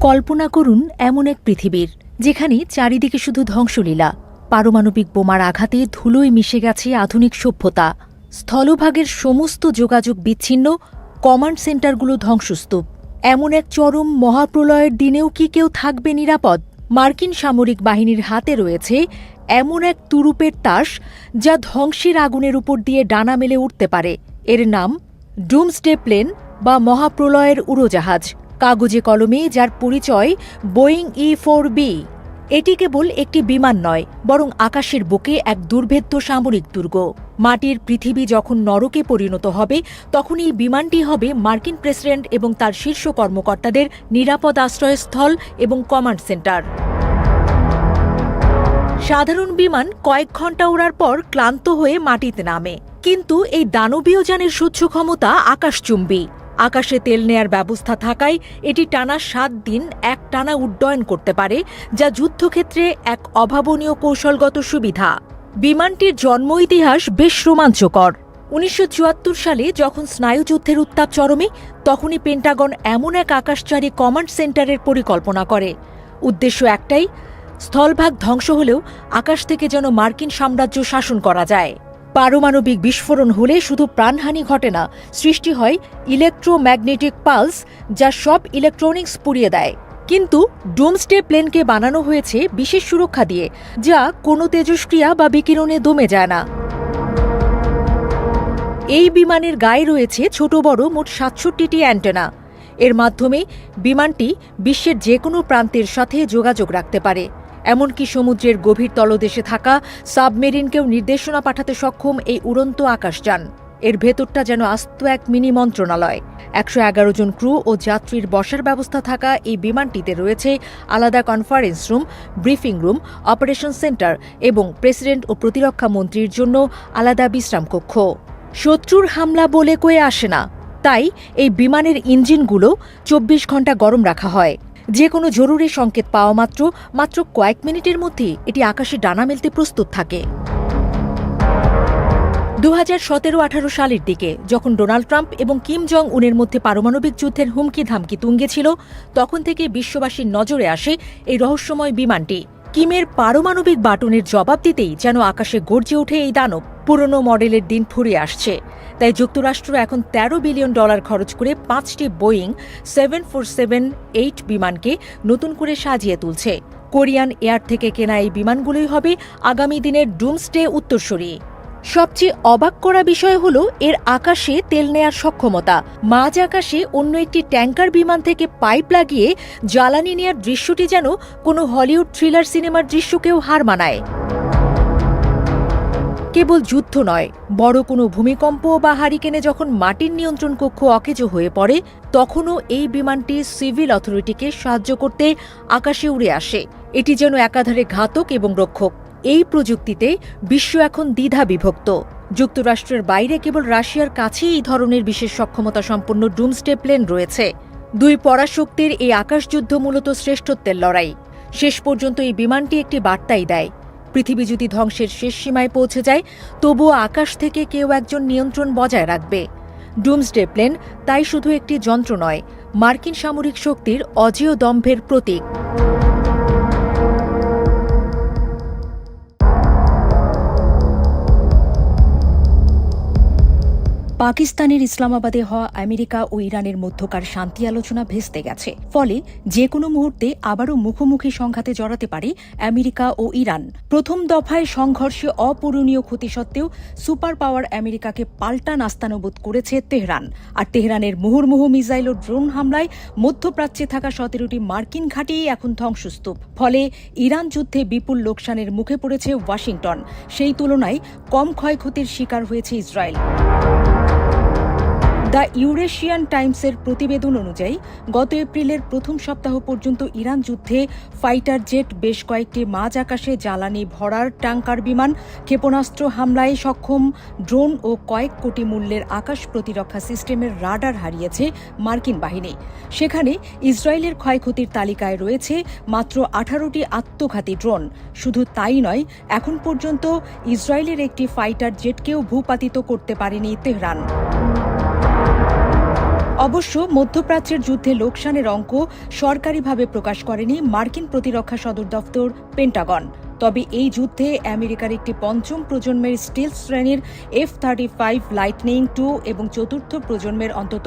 কল্পনা করুন এমন এক পৃথিবীর, যেখানে চারিদিকে শুধু ধ্বংসলীলা। পারমাণবিক বোমার আঘাতে ধুলোয় মিশে গেছে আধুনিক সভ্যতা। স্থলভাগের সমস্ত যোগাযোগ বিচ্ছিন্ন, কমান্ড সেন্টারগুলো ধ্বংসস্তূপ। এমন এক চরম মহাপ্রলয়ের দিনেও কি কেউ থাকবে নিরাপদ? মার্কিন সামরিক বাহিনীর হাতে রয়েছে এমন এক তুরুপের তাস, যা ধ্বংসের আগুনের উপর দিয়ে ডানা মেলে উঠতে পারে। এর নাম ডুমসডে প্লেন বা মহাপ্রলয়ের উড়োজাহাজ। কাগজে কলমে যার পরিচয় বোয়িং E-4B। এটি কেবল একটি বিমান নয়, বরং আকাশের বুকে এক দুর্ভেদ্য সামরিক দুর্গ। মাটির পৃথিবী যখন নরকে পরিণত হবে, তখন এই বিমানটি হবে মার্কিন প্রেসিডেন্ট এবং তার শীর্ষ কর্মকর্তাদের নিরাপদ আশ্রয়স্থল এবং কমান্ড সেন্টার। সাধারণ বিমান কয়েক ঘন্টা ওড়ার পর ক্লান্ত হয়ে মাটিতে নামে, কিন্তু এই দানবীয় যানের সহ্য ক্ষমতা আকাশচুম্বী। আকাশে তেল নেয়ার ব্যবস্থা থাকায় এটি টানা 7 দিন একটানা উড্ডয়ন করতে পারে, যা যুদ্ধক্ষেত্রে এক অভাবনীয় কৌশলগত সুবিধা। বিমানটির জন্ম ইতিহাস বেশ রোমাঞ্চকর। 1974 সালে যখন স্নায়ুযুদ্ধের উত্তাপ চরমে, তখনই পেন্টাগন এমন এক আকাশচারী কমান্ড সেন্টারের পরিকল্পনা করে। উদ্দেশ্য একটাই, স্থলভাগ ধ্বংস হলেও আকাশ থেকে যেন মার্কিন সাম্রাজ্য শাসন করা যায়। পারমাণবিক বিস্ফোরণ হলে শুধু প্রাণহানি ঘটে না, সৃষ্টি হয় ইলেকট্রোম্যাগনেটিক পালস, যা সব ইলেকট্রনিক্স পুড়িয়ে দেয়। কিন্তু ডুমসডে প্লেনকে বানানো হয়েছে বিশেষ সুরক্ষা দিয়ে, যা কোনো তেজস্ক্রিয়া বা বিকিরণে দমে যায় না। এই বিমানের গায়ে রয়েছে ছোট বড় মোট 67টি অ্যান্টেনা। এর মাধ্যমে বিমানটি বিশ্বের যে কোনো প্রান্তের সাথে যোগাযোগ রাখতে পারে। এমনকি সমুদ্রের গভীর তলদেশে থাকা সাবমেরিনকেও নির্দেশনা পাঠাতে সক্ষম এই উড়ন্ত আকাশযান। এর ভেতরটা যেন আস্ত এক মিনি মন্ত্রণালয়। 111 জন ক্রু ও যাত্রীর বসার ব্যবস্থা থাকা এই বিমানটিতে রয়েছে আলাদা conference room, briefing room, operation centre এবং প্রেসিডেন্ট ও প্রতিরক্ষা মন্ত্রীর জন্য আলাদা বিশ্রাম কক্ষ। শত্রুর হামলা বলে কয়ে আসে না, তাই এই বিমানের ইঞ্জিনগুলো 24 ঘণ্টা গরম রাখা হয়। যে কোনো জরুরি সংকেত পাওয়া মাত্র কয়েক মিনিটের মধ্যে এটি আকাশে ডানা মেলতে প্রস্তুত থাকে। 2017-18 সালের দিকে যখন ডোনাল্ড ট্রাম্প এবং কিম জং উনের মধ্যে পারমাণবিক যুদ্ধের হুমকি ধামকি তুঙ্গে ছিল, তখন থেকে বিশ্ববাসীর নজরে আসে এই রহস্যময় বিমানটি। কিমের পারমাণবিক বাটনের জবাব দিতেই যেন আকাশে গর্জে ওঠে এই দানব। পুরনো মডেলের দিন ফুরিয়ে আসছে, তাই যুক্তরাষ্ট্র এখন $13 বিলিয়ন খরচ করে 5টি বোয়িং 747-8 বিমানকে নতুন করে সাজিয়ে তুলছে। কোরিয়ান এয়ার থেকে কেনা এই বিমানগুলোই হবে আগামী দিনের ডুমসডে উত্তরসূরি। সবচেয়ে অবাক করা বিষয় হল এর আকাশে তেল নেয়ার সক্ষমতা। মাঝ আকাশে অন্য একটি ট্যাঙ্কার বিমান থেকে পাইপ লাগিয়ে জ্বালানি নেয়ার দৃশ্যটি যেন কোনো হলিউড থ্রিলার সিনেমার দৃশ্যকেও হার মানায়। কেবল যুদ্ধ নয়, বড় কোনো ভূমিকম্প বা হারিকেনে যখন মাটির নিয়ন্ত্রণ কক্ষ অকেজো হয়ে পড়ে, তখনও এই বিমানটি সিভিল অথরিটিকে সাহায্য করতে আকাশে উড়ে আসে। এটি যেন একাধারে ঘাতক এবং রক্ষক। এই প্রযুক্তিতে বিশ্ব এখন দ্বিধা বিভক্ত। যুক্তরাষ্ট্রের বাইরে কেবল রাশিয়ার কাছেই এই ধরনের বিশেষ সক্ষমতা সম্পন্ন ডুমসডে প্লেন রয়েছে। দুই পরাশক্তির এই আকাশযুদ্ধ মূলত শ্রেষ্ঠত্বের লড়াই। শেষ পর্যন্ত এই বিমানটি একটি বার্তাই দেয়, পৃথিবী যদি ধ্বংসের শেষ সীমায় পৌঁছে যায়, তবুও আকাশ থেকে কেউ একজন নিয়ন্ত্রণ বজায় রাখবে। ডুমসডে প্লেন তাই শুধু একটি যন্ত্র নয়, মার্কিন সামরিক শক্তির অজেয় দম্ভের প্রতীক। পাকিস্তানের ইসলামাবাদে হওয়া আমেরিকা ও ইরানের মধ্যকার শান্তি আলোচনা ভেস্তে গেছে। ফলে যে কোনো মুহূর্তে আবারও মুখোমুখি সংঘাতে জড়াতে পারে আমেরিকা ও ইরান। প্রথম দফায় সংঘর্ষে অপূরণীয় ক্ষতি সত্ত্বেও সুপার পাওয়ার আমেরিকাকে পাল্টা নাস্তানুবোধ করেছে তেহরান। আর তেহরানের মুহুর্মুহু মিসাইল ও ড্রোন হামলায় মধ্যপ্রাচ্যে থাকা 17টি মার্কিন ঘাঁটি এখন ধ্বংসস্তূপ। ফলে ইরান যুদ্ধে বিপুল লোকসানের মুখে পড়েছে ওয়াশিংটন। সেই তুলনায় কম ক্ষয়ক্ষতির শিকার হয়েছে ইসরায়েল। দ্য ইউরেশিয়ান টাইমসের প্রতিবেদন অনুযায়ী গত এপ্রিলের প্রথম সপ্তাহ পর্যন্ত ইরান যুদ্ধে ফাইটার জেট, বেশ কয়েকটি মাঝ আকাশে জ্বালানি ভরার ট্যাঙ্কার বিমান, ক্ষেপণাস্ত্র হামলায় সক্ষম ড্রোন ও কয়েক কোটি মূল্যের আকাশ প্রতিরক্ষা সিস্টেমের রাডার হারিয়েছে মার্কিন বাহিনী। সেখানে ইসরায়েলের ক্ষয়ক্ষতির তালিকায় রয়েছে মাত্র 18টি আত্মঘাতী ড্রোন। শুধু তাই নয়, এখন পর্যন্ত ইসরায়েলের একটি ফাইটার জেটকেও ভূপাতিত করতে পারেনি তেহরান। অবশ্য মধ্যপ্রাচ্যের যুদ্ধে লোকসানের অঙ্ক সরকারিভাবে প্রকাশ করেনি মার্কিন প্রতিরক্ষা সদর দফতর পেন্টাগন। তবে এই যুদ্ধে আমেরিকার একটি পঞ্চম প্রজন্মের স্টিলথ শ্রেণীর F-35 লাইটনিং II এবং চতুর্থ প্রজন্মের অন্তত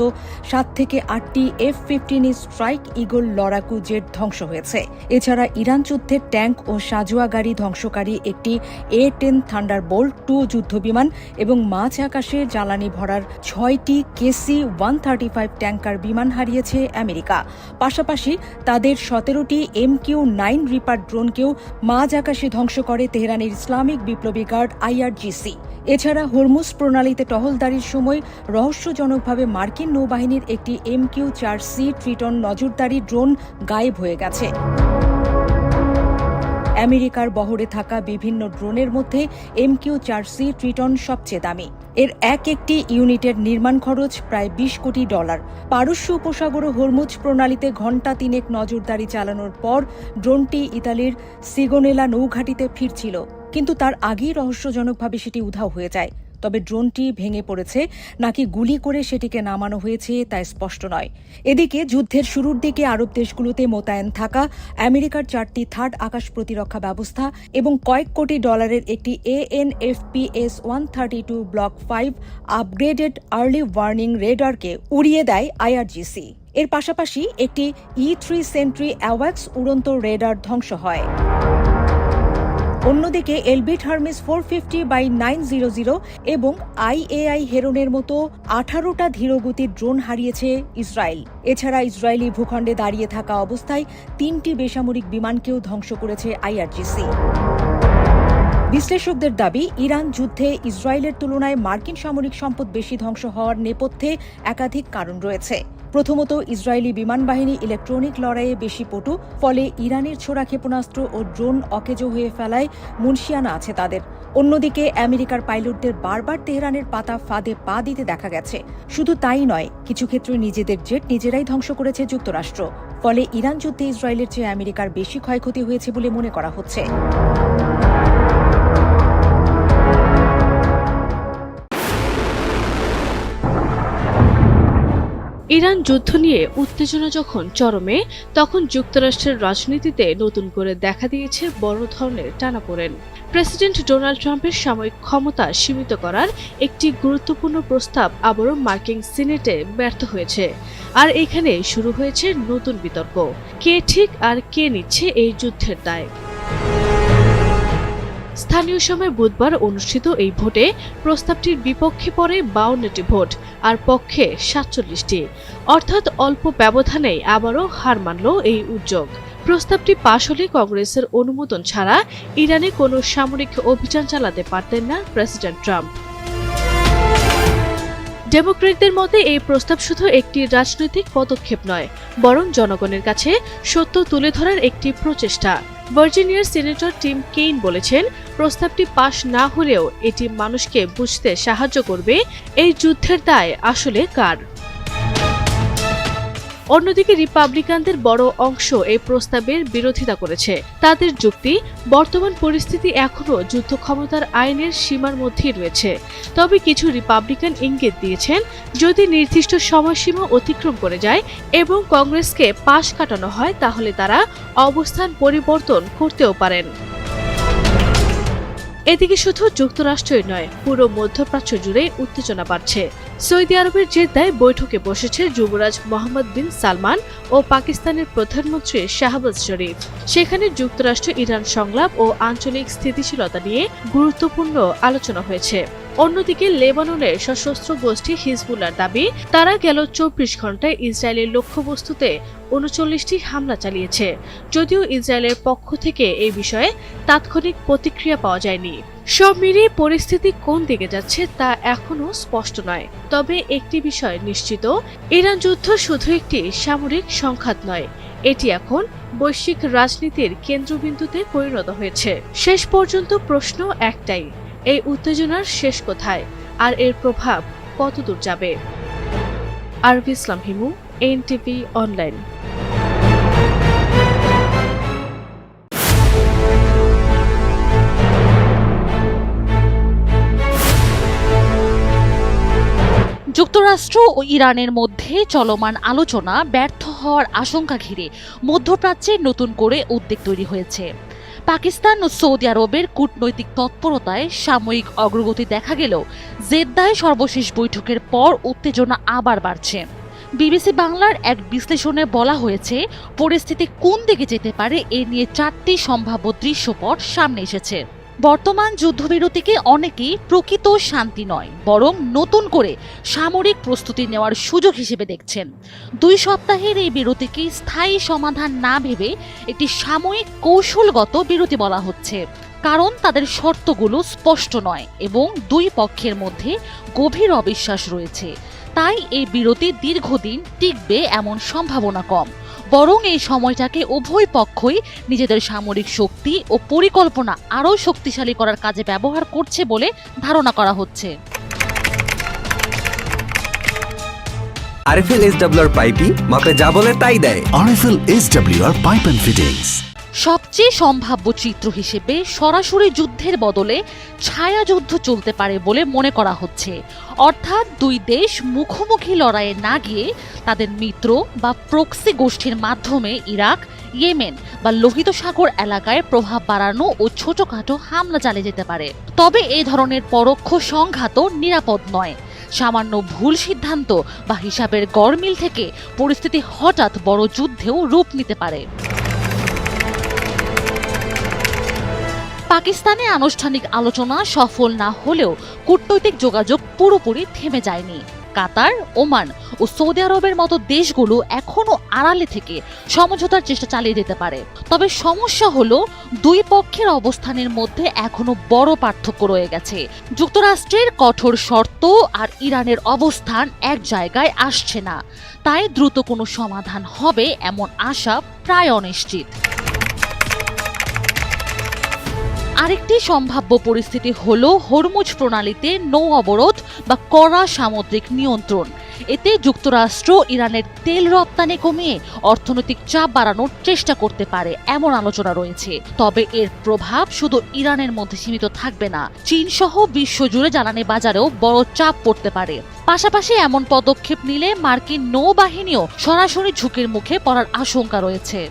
7 থেকে 8টি F-15 স্ট্রাইক ইগল লড়াকু জেট ধ্বংস হয়েছে। এছাড়া ইরান যুদ্ধের ট্যাঙ্ক ও সাঁজোয়া গাড়ি ধ্বংসকারী একটি A-10 থান্ডারবোল্ট II যুদ্ধবিমান এবং মাঝ আকাশে জ্বালানি ভরার 6টি KC-135 ট্যাঙ্কার বিমান হারিয়েছে আমেরিকা। পাশাপাশি তাদের 17টি MQ-9 রিপার ড্রোনকেও মাঝ আকাশে ধ্বংস করে তেহরানের ইসলামিক বিপ্লবী গার্ড IRGC। এছাড়া হরমুজ প্রণালীতে টহলদারির সময় রহস্যজনকভাবে মার্কিন নৌবাহিনীর একটি MQ-4C ট্রিটন নজরদারি ড্রোন গায়েব হয়ে গেছে। আমেরিকার বহরে থাকা বিভিন্ন ড্রোনের মধ্যে MQ-4C ট্রিটন সবচেয়ে দামি। এর একটি ইউনিটের নির্মাণ খরচ প্রায় $20 কোটি। পারস্য উপসাগর ও হরমুজ প্রণালীতে ঘণ্টা 3 নজরদারি চালানোর পর ড্রোনটি ইতালির সিগোনেলা নৌঘাঁটিতে ফিরছিল, কিন্তু তার আগেই রহস্যজনকভাবে সেটি উধাও হয়ে যায়। তবে ড্রোনটি ভেঙে পড়েছে নাকি গুলি করে সেটিকে নামানো হয়েছে তা স্পষ্ট নয়। এদিকে যুদ্ধের শুরুর দিকে আরব দেশগুলোতে মোতায়েন থাকা আমেরিকার 4টি থার্ড আকাশ প্রতিরক্ষা ব্যবস্থা এবং কয়েক কোটি ডলারের একটি ANFPS-132 block 5 upgraded early warning রেডারকে উড়িয়ে দেয় IRGC। এর পাশাপাশি একটি E-3 সেন্ট্রি অ্যাওয়াক্স উড়ন্ত রেডার ধ্বংস হয়। অন্যদিকে এলবিট হার্মিস 450/900 এবং IAI হেরনের মতো 18টা ধীরগতির ড্রোন হারিয়েছে ইসরায়েল। এছাড়া ইসরায়েলি ভূখণ্ডে দাঁড়িয়ে থাকা অবস্থায় 3টি বেসামরিক বিমানকেও ধ্বংস করেছে IRGC। বিশ্লেষকদের দাবি, ইরান যুদ্ধে ইসরায়েলের তুলনায় মার্কিন সামরিক সম্পদ বেশি ধ্বংস হওয়ার নেপথ্যে একাধিক কারণ রয়েছে। প্রথমত, ইসরায়েলি বিমান বাহিনী ইলেকট্রনিক লড়াইয়ে বেশি পটু, ফলে ইরানের ছোড়া ক্ষেপণাস্ত্র ও ড্রোন অকেজো হয়ে ফেলায় মুনশিয়ানা আছে তাদের। অন্যদিকে আমেরিকার পাইলটদের বারবার তেহরানের পাতা ফাঁদে পা দিতে দেখা গেছে। শুধু তাই নয়, কিছু ক্ষেত্রে নিজেদের জেট নিজেরাই ধ্বংস করেছে যুক্তরাষ্ট্র। ফলে ইরান যুদ্ধে ইসরায়েলের চেয়ে আমেরিকার বেশি ক্ষয়ক্ষতি হয়েছে বলে মনে করা হচ্ছে। ইরান যুদ্ধ নিয়ে উত্তেজনা যখন চরমে, তখন যুক্তরাষ্ট্রের রাজনীতিতে নতুন করে দেখা দিয়েছে বড় ধরনের টানাপোড়েন। প্রেসিডেন্ট ডোনাল্ড ট্রাম্পের সাময়িক ক্ষমতা সীমিত করার একটি গুরুত্বপূর্ণ প্রস্তাব আবারও মার্কিন সিনেটে ব্যর্থ হয়েছে। আর এখানে শুরু হয়েছে নতুন বিতর্ক, কে ঠিক আর কে নিচ্ছে এই যুদ্ধের দায়। স্থানীয় সময় বুধবার অনুষ্ঠিত এই ভোটে প্রস্তাবটির বিপক্ষে পড়ে 52টি ভোট আর পক্ষে 47টি, অর্থাৎ অল্প ব্যবধানেই আবারও হার মানল এই উদ্যোগ। প্রস্তাবটি পাশ হলে কংগ্রেসের অনুমোদন ছাড়া ইরানে কোনো সামরিক অভিযান চালাতে পারতেন না প্রেসিডেন্ট ট্রাম্প। ডেমোক্র্যাটদের মতে এই প্রস্তাব শুধু একটি রাজনৈতিক পদক্ষেপ নয়, বরং জনগণের কাছে সত্য তুলে ধরার একটি প্রচেষ্টা। ভার্জিনিয়ার সিনেটর টিম কেইন বলেছেন, প্রস্তাবটি পাশ না হলেও এটি মানুষকে বুঝতে সাহায্য করবে এই যুদ্ধের দায় আসলে কার। অন্যদিকে রিপাবলিকানদের বড় অংশ এই প্রস্তাবের বিরোধিতা করেছে। তাদের যুক্তি, বর্তমান পরিস্থিতি এখনও যুদ্ধ ক্ষমতার আইনের সীমার মধ্যেই রয়েছে। তবে কিছু রিপাবলিকান ইঙ্গিত দিয়েছেন, যদি নির্দিষ্ট সময়সীমা অতিক্রম করে যায় এবং কংগ্রেসকে পাশ কাটানো হয়, তাহলে তারা অবস্থান পরিবর্তন করতেও পারেন। এদিকে শুধু যুক্তরাষ্ট্রই নয়, পুরো মধ্যপ্রাচ্য জুড়ে উত্তেজনা বাড়ছে। সৌদি আরবের জেদ্দায় বৈঠকে বসেছে যুবরাজ মোহাম্মদ বিন সালমান ও পাকিস্তানের প্রধানমন্ত্রী শাহবাজ শরীফ। সেখানে যুক্তরাষ্ট্র ইরান সংলাপ ও আঞ্চলিক স্থিতিশীলতা নিয়ে গুরুত্বপূর্ণ আলোচনা হয়েছে। অন্যদিকে লেবাননের সশস্ত্র গোষ্ঠী হিজবুল্লাহর দাবি, তারা গেল 24 ঘণ্টায় ইসরায়েলের লক্ষ্যবস্তুতে 39টি হামলা চালিয়েছে। যদিও ইসরায়েলের পক্ষ থেকে এই বিষয়ে তাৎক্ষণিক প্রতিক্রিয়া পাওয়া যায়নি। সব মিলিয়ে পরিস্থিতি কোন দিকে যাচ্ছে তা এখনো স্পষ্ট নয়। তবে একটি বিষয় নিশ্চিত, ইরান যুদ্ধ শুধু একটি সামরিক সংঘাত নয়, এটি এখন বৈশ্বিক রাজনীতির কেন্দ্রবিন্দুতে পরিণত হয়েছে। শেষ পর্যন্ত প্রশ্ন একটাই, এই উত্তেজনার শেষ কোথায় আর এর প্রভাব কতদূর যাবে? আরবি ইসলাম হিমু, NTV অনলাইন। যুক্তরাষ্ট্র ও ইরানের মধ্যে চলমান আলোচনা ব্যর্থ হওয়ার আশঙ্কা ঘিরে মধ্যপ্রাচ্যে নতুন করে উদ্বেগ তৈরি হয়েছে। পাকিস্তান ও সৌদি আরবের কূটনৈতিক তৎপরতায় সাময়িক অগ্রগতি দেখা গেলেও জেদ্দায় সর্বশেষ বৈঠকের পর উত্তেজনা আবার বাড়ছে। বিবিসি বাংলার এক বিশ্লেষণে বলা হয়েছে, পরিস্থিতি কোন দিকে যেতে পারে এ নিয়ে 4টি সম্ভাব্য দৃশ্যপট সামনে এসেছে। বর্তমান যুদ্ধবিরতিকে অনেকেই প্রকৃত শান্তি নয়, বরং নতুন করে সামরিক প্রস্তুতি নেওয়ার সুযোগ হিসেবে দেখছেন। 2 সপ্তাহের এই বিরতিকে স্থায়ী সমাধান না ভেবে একটি সাময়িক কৌশলগত বিরতি বলা হচ্ছে, কারণ তাদের শর্তগুলো স্পষ্ট নয় এবং 2 পক্ষের মধ্যে গভীর অবিশ্বাস রয়েছে। তাই এই বিরতি দীর্ঘদিন টিকবে এমন সম্ভাবনা কম। বরং এই সময়টাকে উভয় পক্ষই নিজেদের সামরিক শক্তি ও পরিকল্পনা আরও শক্তিশালী করার কাজে ব্যবহার করছে বলে ধারণা করা হচ্ছে। আরএফএল এসডব্লিউআর পাইপই মাপে যা বলে তাই দেয়। RFL SWR pipe and fittings. সবচেয়ে সম্ভাব্য চিত্র হিসেবে সরাসরি যুদ্ধের বদলে ছায়াযুদ্ধ চলতে পারে বলে মনে করা হচ্ছে, অর্থাৎ দুই দেশ মুখোমুখি লড়াইয়ে না গিয়ে তাদের মিত্র বা প্রক্সি গোষ্ঠীর মাধ্যমে ইরাক, ইয়েমেন বা লোহিত সাগর এলাকায় প্রভাব বাড়ানো ও ছোটখাটো হামলা চালিয়ে যেতে পারে। তবে এই ধরনের পরোক্ষ সংঘাতও নিরাপদ নয়। সামান্য ভুল সিদ্ধান্ত বা হিসাবের গড়মিল থেকে পরিস্থিতি হঠাৎ বড় যুদ্ধেও রূপ নিতে পারে। পাকিস্তানে আনুষ্ঠানিক আলোচনা সফল না হলেও কূটনৈতিক যোগাযোগ পুরোপুরি থেমে যায়নি। কাতার, ওমান ও সৌদি আরবের মতো দেশগুলো এখনো আড়ালে থেকে সমঝোতার চেষ্টা চালিয়ে যেতে পারে। তবে সমস্যা হলো দুই পক্ষের অবস্থানের মধ্যে এখনো বড় পার্থক্য রয়ে গেছে। যুক্তরাষ্ট্রের কঠোর শর্ত আর ইরানের অবস্থান এক জায়গায় আসছে না, তাই দ্রুত কোনো সমাধান হবে এমন আশা প্রায় অনিশ্চিত। আরেকটি সম্ভাব্য পরিস্থিতি হলো হরমুজ প্রণালীতে নৌ অবরোধ বা কড়া সামুদ্রিক নিয়ন্ত্রণ। এতে যুক্তরাষ্ট্র ইরানের তেল রপ্তানি কমিয়ে অর্থনৈতিক চাপ বাড়ানোর চেষ্টা করতে পারে এমন আলোচনা রয়েছে। তবে এর প্রভাব শুধু ইরানের মধ্যে সীমিত থাকবে না, চীন সহ বিশ্বজুড়ে জ্বালানি বাজারেও বড় চাপ পড়তে পারে। পাশাপাশি এমন পদক্ষেপ নিলে মার্কিন নৌবাহিনীও সরাসরি ঝুঁকির মুখে পড়ার আশঙ্কা রয়েছে।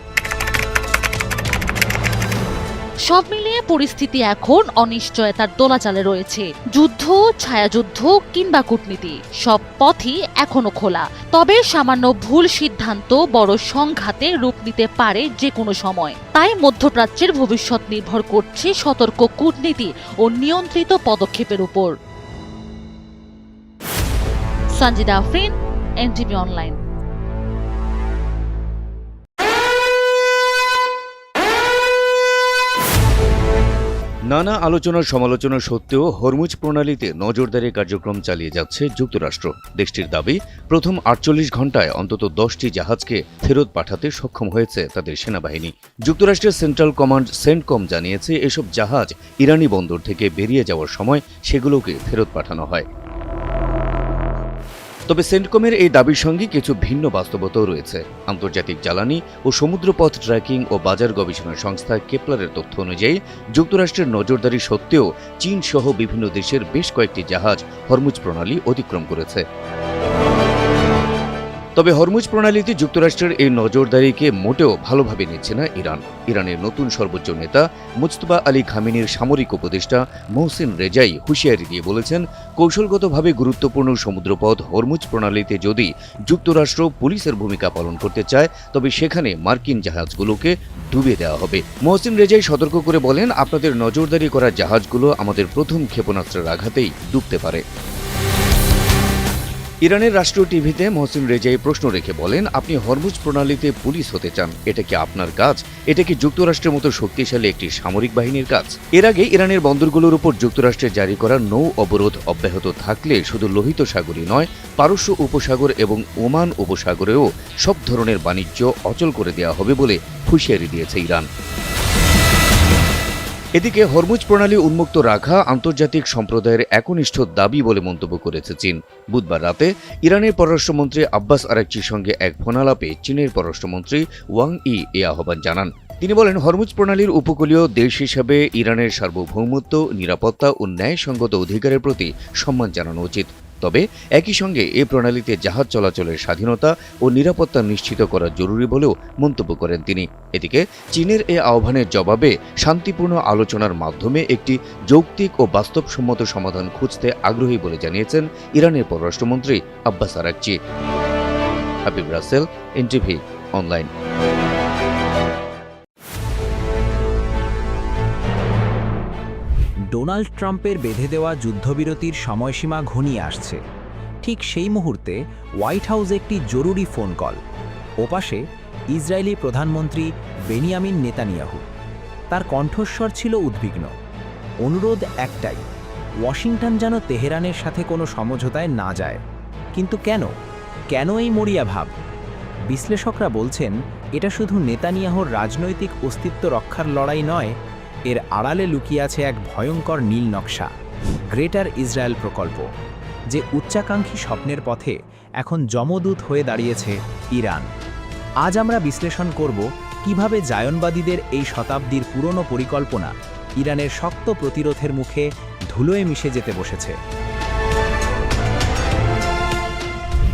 সব মিলিয়ে পরিস্থিতি এখন অনিশ্চয়তার দোলাচলে রয়েছে। যুদ্ধ, ছায়াযুদ্ধ কিংবা কূটনীতি, সব পথই এখনো খোলা। তবে সামান্য ভুল সিদ্ধান্ত বড় সংঘাতে রূপ নিতে পারে যে কোনো সময়। তাই মধ্যপ্রাচ্যের ভবিষ্যৎ নির্ভর করছে সতর্ক কূটনীতি ও নিয়ন্ত্রিত পদক্ষেপের উপর। Sanjida Afrin, NTV online. নানা আলোচনা সমালোচনা সত্ত্বেও হরমুজ প্রণালীতে নজরদারি কার্যক্রম চালিয়ে যাচ্ছে যুক্তরাষ্ট্র। দেশটির দাবি, প্রথম 48 ঘণ্টায় অন্তত 10টি জাহাজকে ফেরত পাঠাতে সক্ষম হয়েছে তাদের সেনাবাহিনী। যুক্তরাষ্ট্রের সেন্ট্রাল কমান্ড সেন্টকম জানিয়েছে, এসব জাহাজ ইরানি বন্দর থেকে বেরিয়ে যাওয়ার সময় সেগুলোকে ফেরত পাঠানো হয়। তবে সেন্টকমের এই দাবির সঙ্গে কিছু ভিন্ন বাস্তবতাও রয়েছে। আন্তর্জাতিক জ্বালানি ও সমুদ্রপথ ট্র্যাকিং ও বাজার গবেষণা সংস্থা কেপলারের তথ্য অনুযায়ী যুক্তরাষ্ট্রের নজরদারি সত্ত্বেও চীন সহ বিভিন্ন দেশের বেশ কয়েকটি জাহাজ হরমুজ প্রণালী অতিক্রম করেছে। তবে হরমুজ প্রণালীতে যুক্তরাষ্ট্রের এই নজরদারিকে মোটেও ভালোভাবে নিচ্ছে না ইরান। ইরানের নতুন সর্বোচ্চ নেতা মুজতবা আলী খামেনির সামরিক উপদেষ্টা মোহসিন রেজাই হুঁশিয়ারি দিয়ে বলেছেন, কৌশলগতভাবে গুরুত্বপূর্ণ সমুদ্রপথ হরমুজ প্রণালীতে যদি যুক্তরাষ্ট্র পুলিশের ভূমিকা পালন করতে চায়, তবে সেখানে মার্কিন জাহাজগুলোকে ডুবে দেওয়া হবে। মোহসিন রেজাই সতর্ক করে বলেন, আপনাদের নজরদারি করা জাহাজগুলো আমাদের প্রথম ক্ষেপণাস্ত্রের আঘাতেই ডুবতে পারে। ইরানের রাষ্ট্রীয় টিভিতে মোহসিন রেজাই প্রশ্ন রেখে বলেন, আপনি হরমুজ প্রণালীতে পুলিশ হতে চান, এটা কি আপনার কাজ? এটা কি যুক্তরাষ্ট্রের মতো শক্তিশালী একটি সামরিক বাহিনীর কাজ? এর আগে ইরানের বন্দরগুলোর উপর যুক্তরাষ্ট্রের জারি করা নৌ অবরোধ অব্যাহত থাকলে শুধু লোহিত সাগরই নয়, পারস্য উপসাগর এবং ওমান উপসাগরেও সব ধরনের বাণিজ্য অচল করে দেওয়া হবে বলে হুঁশিয়ারি দিয়েছে ইরান। এদিকে হরমুজ প্রণালী উন্মুক্ত রাখা আন্তর্জাতিক সম্প্রদায়ের একনিষ্ঠ দাবি বলে মন্তব্য করেছে চীন। বুধবার রাতে ইরানের পররাষ্ট্রমন্ত্রী আব্বাস আরাকচির সঙ্গে এক ফোনালাপে চীনের পররাষ্ট্রমন্ত্রী ওয়াং ই এ আহ্বান জানান। তিনি বলেন, হরমুজ প্রণালীর উপকূলীয় দেশ হিসাবে ইরানের সার্বভৌমত্ব, নিরাপত্তা ও ন্যায়সঙ্গত অধিকারের প্রতি সম্মান জানানো উচিত। তবে একই সঙ্গে এই প্রণালীতে জাহাজ চলাচলের স্বাধীনতা ও নিরাপত্তা নিশ্চিত করা জরুরি বলেও মন্তব্য করেন তিনি। এদিকে চীনের এই আহ্বানের জবাবে শান্তিপূর্ণ আলোচনার মাধ্যমে একটি যৌক্তিক ও বাস্তবসম্মত সমাধান খুঁজতে আগ্রহী বলে জানিয়েছেন ইরানের পররাষ্ট্রমন্ত্রী Abbas Araghchi. Habib Rasel, NTV online. Donald ট্রাম্পের বেঁধে দেওয়া যুদ্ধবিরতির সময়সীমা ঘনিয়ে আসছে। ঠিক সেই মুহূর্তে হোয়াইট হাউসে একটি জরুরি ফোন কল। ওপাশে ইসরায়েলি প্রধানমন্ত্রী বেনিয়ামিন নেতানিয়াহু। তার কণ্ঠস্বর ছিল উদ্বিগ্ন। অনুরোধ একটাই, ওয়াশিংটন যেন তেহরানের সাথে কোনো সমঝোতায় না যায়। কিন্তু কেন এই মরিয়া ভাব? বিশ্লেষকরা বলছেন, এটা শুধু নেতানিয়াহুর রাজনৈতিক অস্তিত্ব রক্ষার লড়াই নয়, এর আড়ালে লুকিয়ে আছে এক ভয়ঙ্কর নীল নকশা, গ্রেটার ইসরায়েল প্রকল্প, যে উচ্চাকাঙ্ক্ষী স্বপ্নের পথে এখন যমদূত হয়ে দাঁড়িয়েছে ইরান। আজ আমরা বিশ্লেষণ করব কিভাবে জায়নবাদীদের এই শতাব্দীর পুরনো পরিকল্পনা ইরানের শক্ত প্রতিরোধের মুখে ধুলোয় মিশে যেতে বসেছে।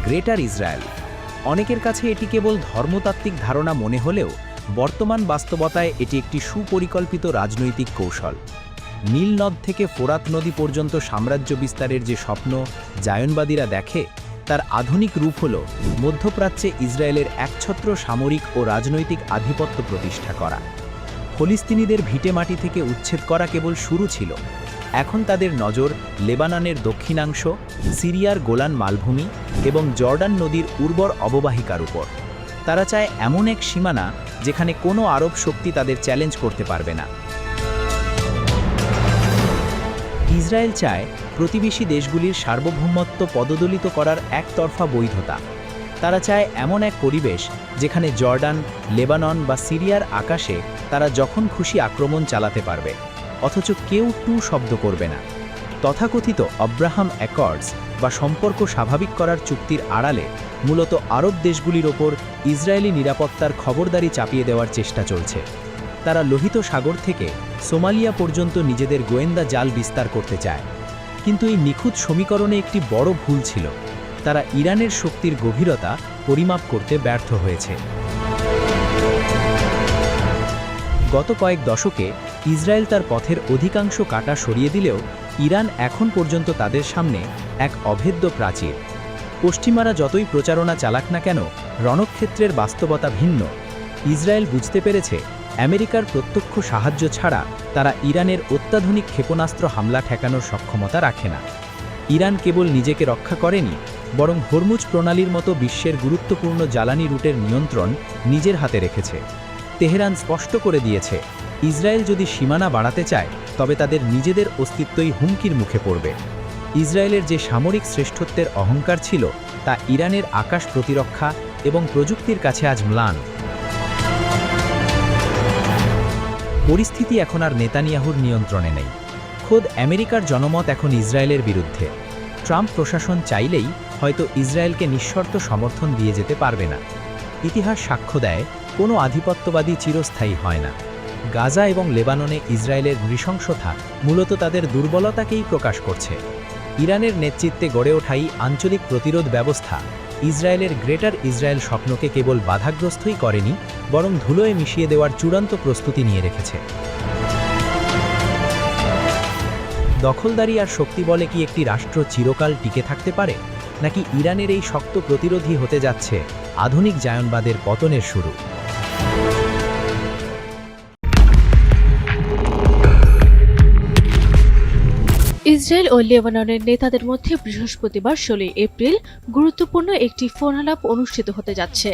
গ্রেটার ইসরায়েল, অনেকের কাছে এটি কেবল ধর্মতাত্ত্বিক ধারণা মনে হলেও বর্তমান বাস্তবতায় এটি একটি সুপরিকল্পিত রাজনৈতিক কৌশল। নীল নদ থেকে ফোরাত নদী পর্যন্ত সাম্রাজ্য বিস্তারের যে স্বপ্ন জায়নবাদীরা দেখে, তার আধুনিক রূপ হল মধ্যপ্রাচ্যে ইসরায়েলের একছত্র সামরিক ও রাজনৈতিক আধিপত্য প্রতিষ্ঠা করা। ফলিস্তিনিদের ভিটেমাটি থেকে উচ্ছেদ করা কেবল শুরু ছিল। এখন তাদের নজর লেবাননের দক্ষিণাংশ, সিরিয়ার গোলান মালভূমি এবং জর্ডান নদীর উর্বর অববাহিকার উপর। তারা চায় এমন এক সীমানা যেখানে কোনো আরব শক্তি তাদের চ্যালেঞ্জ করতে পারবে না। ইসরায়েল চায় প্রতিবেশী দেশগুলির সার্বভৌমত্ব পদদলিত করার একতরফা বৈধতা। তারা চায় এমন এক পরিবেশ যেখানে জর্ডান, লেবানন বা সিরিয়ার আকাশে তারা যখন খুশি আক্রমণ চালাতে পারবে, অথচ কেউ টু শব্দ করবে না। তথাকথিত আব্রাহাম অ্যাকর্ডস বা সম্পর্ক স্বাভাবিক করার চুক্তির আড়ালে মূলত আরব দেশগুলির ওপর ইসরায়েলি নিরাপত্তার খবরদারি চাপিয়ে দেওয়ার চেষ্টা চলছে। তারা লোহিত সাগর থেকে সোমালিয়া পর্যন্ত নিজেদের গোয়েন্দা জাল বিস্তার করতে চায়। কিন্তু এই নিখুঁত সমীকরণে একটি বড় ভুল ছিল। তারা ইরানের শক্তির গভীরতা পরিমাপ করতে ব্যর্থ হয়েছে। গত কয়েক দশকে ইসরায়েল তার পথের অধিকাংশ কাঁটা সরিয়ে দিলেও ইরান এখন পর্যন্ত তাদের সামনে এক অভেদ্য প্রাচীর। পশ্চিমারা যতই প্রচারণা চালাক না কেন, রণক্ষেত্রের বাস্তবতা ভিন্ন। ইসরায়েল বুঝতে পেরেছে আমেরিকার প্রত্যক্ষ সাহায্য ছাড়া তারা ইরানের অত্যাধুনিক ক্ষেপণাস্ত্র হামলা ঠেকানোর সক্ষমতা রাখে না। ইরান কেবল নিজেকে রক্ষা করেনি, বরং হরমুজ প্রণালীর মতো বিশ্বের গুরুত্বপূর্ণ জ্বালানি রুটের নিয়ন্ত্রণ নিজের হাতে রেখেছে। তেহরান স্পষ্ট করে দিয়েছে, ইসরায়েল যদি সীমানা বাড়াতে চায় তবে তাদের নিজেদের অস্তিত্বই হুমকির মুখে পড়বে। ইসরায়েলের যে সামরিক শ্রেষ্ঠত্বের অহংকার ছিল, তা ইরানের আকাশ প্রতিরক্ষা এবং প্রযুক্তির কাছে আজ ম্লান। পরিস্থিতি এখন আর নেতানিয়াহুর নিয়ন্ত্রণে নেই। খোদ আমেরিকার জনমত এখন ইসরায়েলের বিরুদ্ধে। ট্রাম্প প্রশাসন চাইলেই হয়তো ইসরায়েলকে নিঃশর্ত সমর্থন দিয়ে যেতে পারবে না। ইতিহাস সাক্ষ্য দেয়, কোনো আধিপত্যবাদী চিরস্থায়ী হয় না। গাজা এবং লেবাননে ইসরায়েলের নৃশংসতা মূলত তাদের দুর্বলতাকেই প্রকাশ করছে। ইরানের নেতৃত্বে গড়ে ওঠাই আঞ্চলিক প্রতিরোধ ব্যবস্থা ইসরায়েলের গ্রেটার ইসরায়েল স্বপ্নকে কেবল বাধাগ্রস্তই করেনি, বরং ধুলোয় মিশিয়ে দেওয়ার চূড়ান্ত প্রস্তুতি নিয়ে রেখেছে। দখলদারি আর শক্তি বলে কি একটি রাষ্ট্র চিরকাল টিকে থাকতে পারে, নাকি ইরানের এই শক্ত প্রতিরোধী হতে যাচ্ছে আধুনিক জায়নবাদের পতনের শুরু? ইসরায়েল ও লেবাননের নেতাদের মধ্যে বৃহস্পতিবার 16 এপ্রিল গুরুত্বপূর্ণ একটি ফোনালাপ অনুষ্ঠিত হতে যাচ্ছে,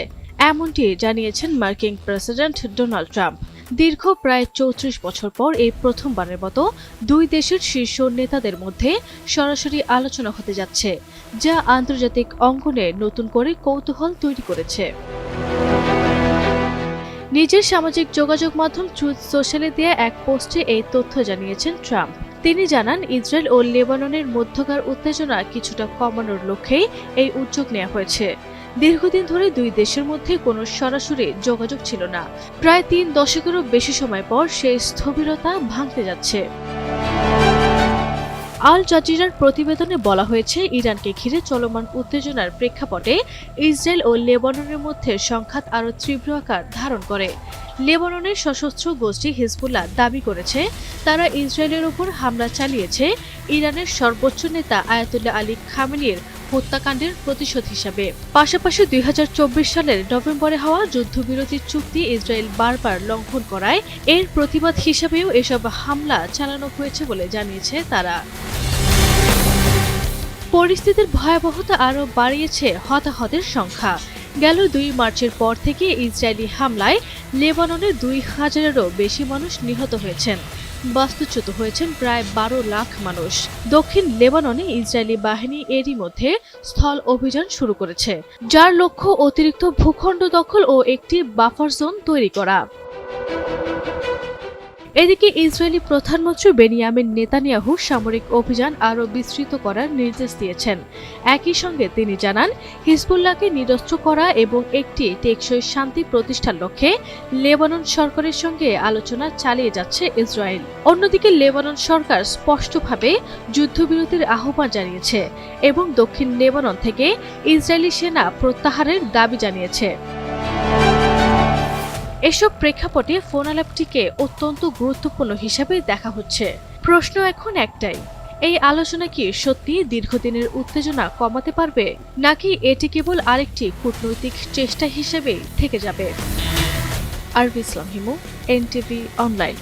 এমনটি জানিয়েছেন মার্কিন প্রেসিডেন্ট ডোনাল্ড ট্রাম্প। দীর্ঘ প্রায় 34 বছর পর এই প্রথমবারের মতো দুই দেশের শীর্ষ নেতাদের মধ্যে সরাসরি আলোচনা হতে যাচ্ছে, যা আন্তর্জাতিক অঙ্গনে নতুন করে কৌতূহল তৈরি করেছে। নিজের সামাজিক যোগাযোগ মাধ্যম ট্রুথ সোশ্যালে দেয়া এক পোস্টে এই তথ্য জানিয়েছেন ট্রাম্প। তিনি জানান, ইসরায়েল ও লেবাননের মধ্যকার উত্তেজনা কিছুটা কমানোর লক্ষ্যেই এই উদ্যোগ নেওয়া হয়েছে। দীর্ঘদিন ধরে দুই দেশের মধ্যে কোনো সরাসরি যোগাযোগ ছিল না। প্রায় 3 দশকেরও বেশি সময় পর সেই স্থবিরতা ভাঙতে যাচ্ছে। আল জাজিরার প্রতিবেদনে বলা হয়েছে, ইরানকে ঘিরে চলমান উত্তেজনার প্রেক্ষাপটে ইসরায়েল ও লেবাননের মধ্যে সংঘাত আরও তীব্র আকার ধারণ করে। লেবাননের সশস্ত্র গোষ্ঠী হিজবুল্লাহ দাবি করেছে, তারা ইসরায়েলের উপর হামলা চালিয়েছে ইরানের সর্বোচ্চ নেতা আয়াতুল্লাহ আলী খামেনির হত্যাকাণ্ডের প্রতিশোধ হিসাবে। পাশাপাশি 2024 সালের নভেম্বরে হওয়া যুদ্ধবিরতির চুক্তি ইসরায়েল বারবার লঙ্ঘন করায় এর প্রতিবাদ হিসাবেও এসব হামলা চালানো হয়েছে বলে জানিয়েছে তারা। পরিস্থিতির ভয়াবহতা আরও বাড়িয়েছে হতাহতের সংখ্যা। গেল 2 মার্চের পর থেকে ইসরায়েলি হামলায় লেবাননে 2000-এরও বেশি মানুষ নিহত হয়েছেন। বাস্তুচ্যুত হয়েছেন প্রায় 12 লাখ মানুষ। দক্ষিণ লেবাননে ইসরায়েলি বাহিনী এরই মধ্যে স্থল অভিযান শুরু করেছে, যার লক্ষ্য অতিরিক্ত ভূখণ্ড দখল ও একটি বাফার জোন তৈরি করা। এদিকে ইসরায়েলি প্রধানমন্ত্রী বেনিয়ামিন নেতানিয়াহু সামরিক অভিযান আরও বিস্তৃত করার নির্দেশ দিয়েছেন। একই সঙ্গে তিনি জানান, হিজবুল্লাহকে নিরস্ত্র করা এবং একটি টেকসই শান্তি প্রতিষ্ঠার লক্ষ্যে লেবানন সরকারের সঙ্গে আলোচনা চালিয়ে যাচ্ছে ইসরায়েল। অন্যদিকে লেবানন সরকার স্পষ্টভাবে যুদ্ধবিরতির আহ্বান জানিয়েছে এবং দক্ষিণ লেবানন থেকে ইসরায়েলি সেনা প্রত্যাহারের দাবি জানিয়েছে। এসব প্রেক্ষাপটে ফোন আলাপটিকে অত্যন্ত গুরুত্বপূর্ণ হিসেবে দেখা হচ্ছে। প্রশ্ন এখন একটাই, এই আলোচনা কি সত্যি দীর্ঘদিনের উত্তেজনা কমাতে পারবে, নাকি এটি কেবল আরেকটি কূটনৈতিক চেষ্টা হিসেবে থেকে যাবে? আরবি ইসলাম হিমু, এনটিভি অনলাইন।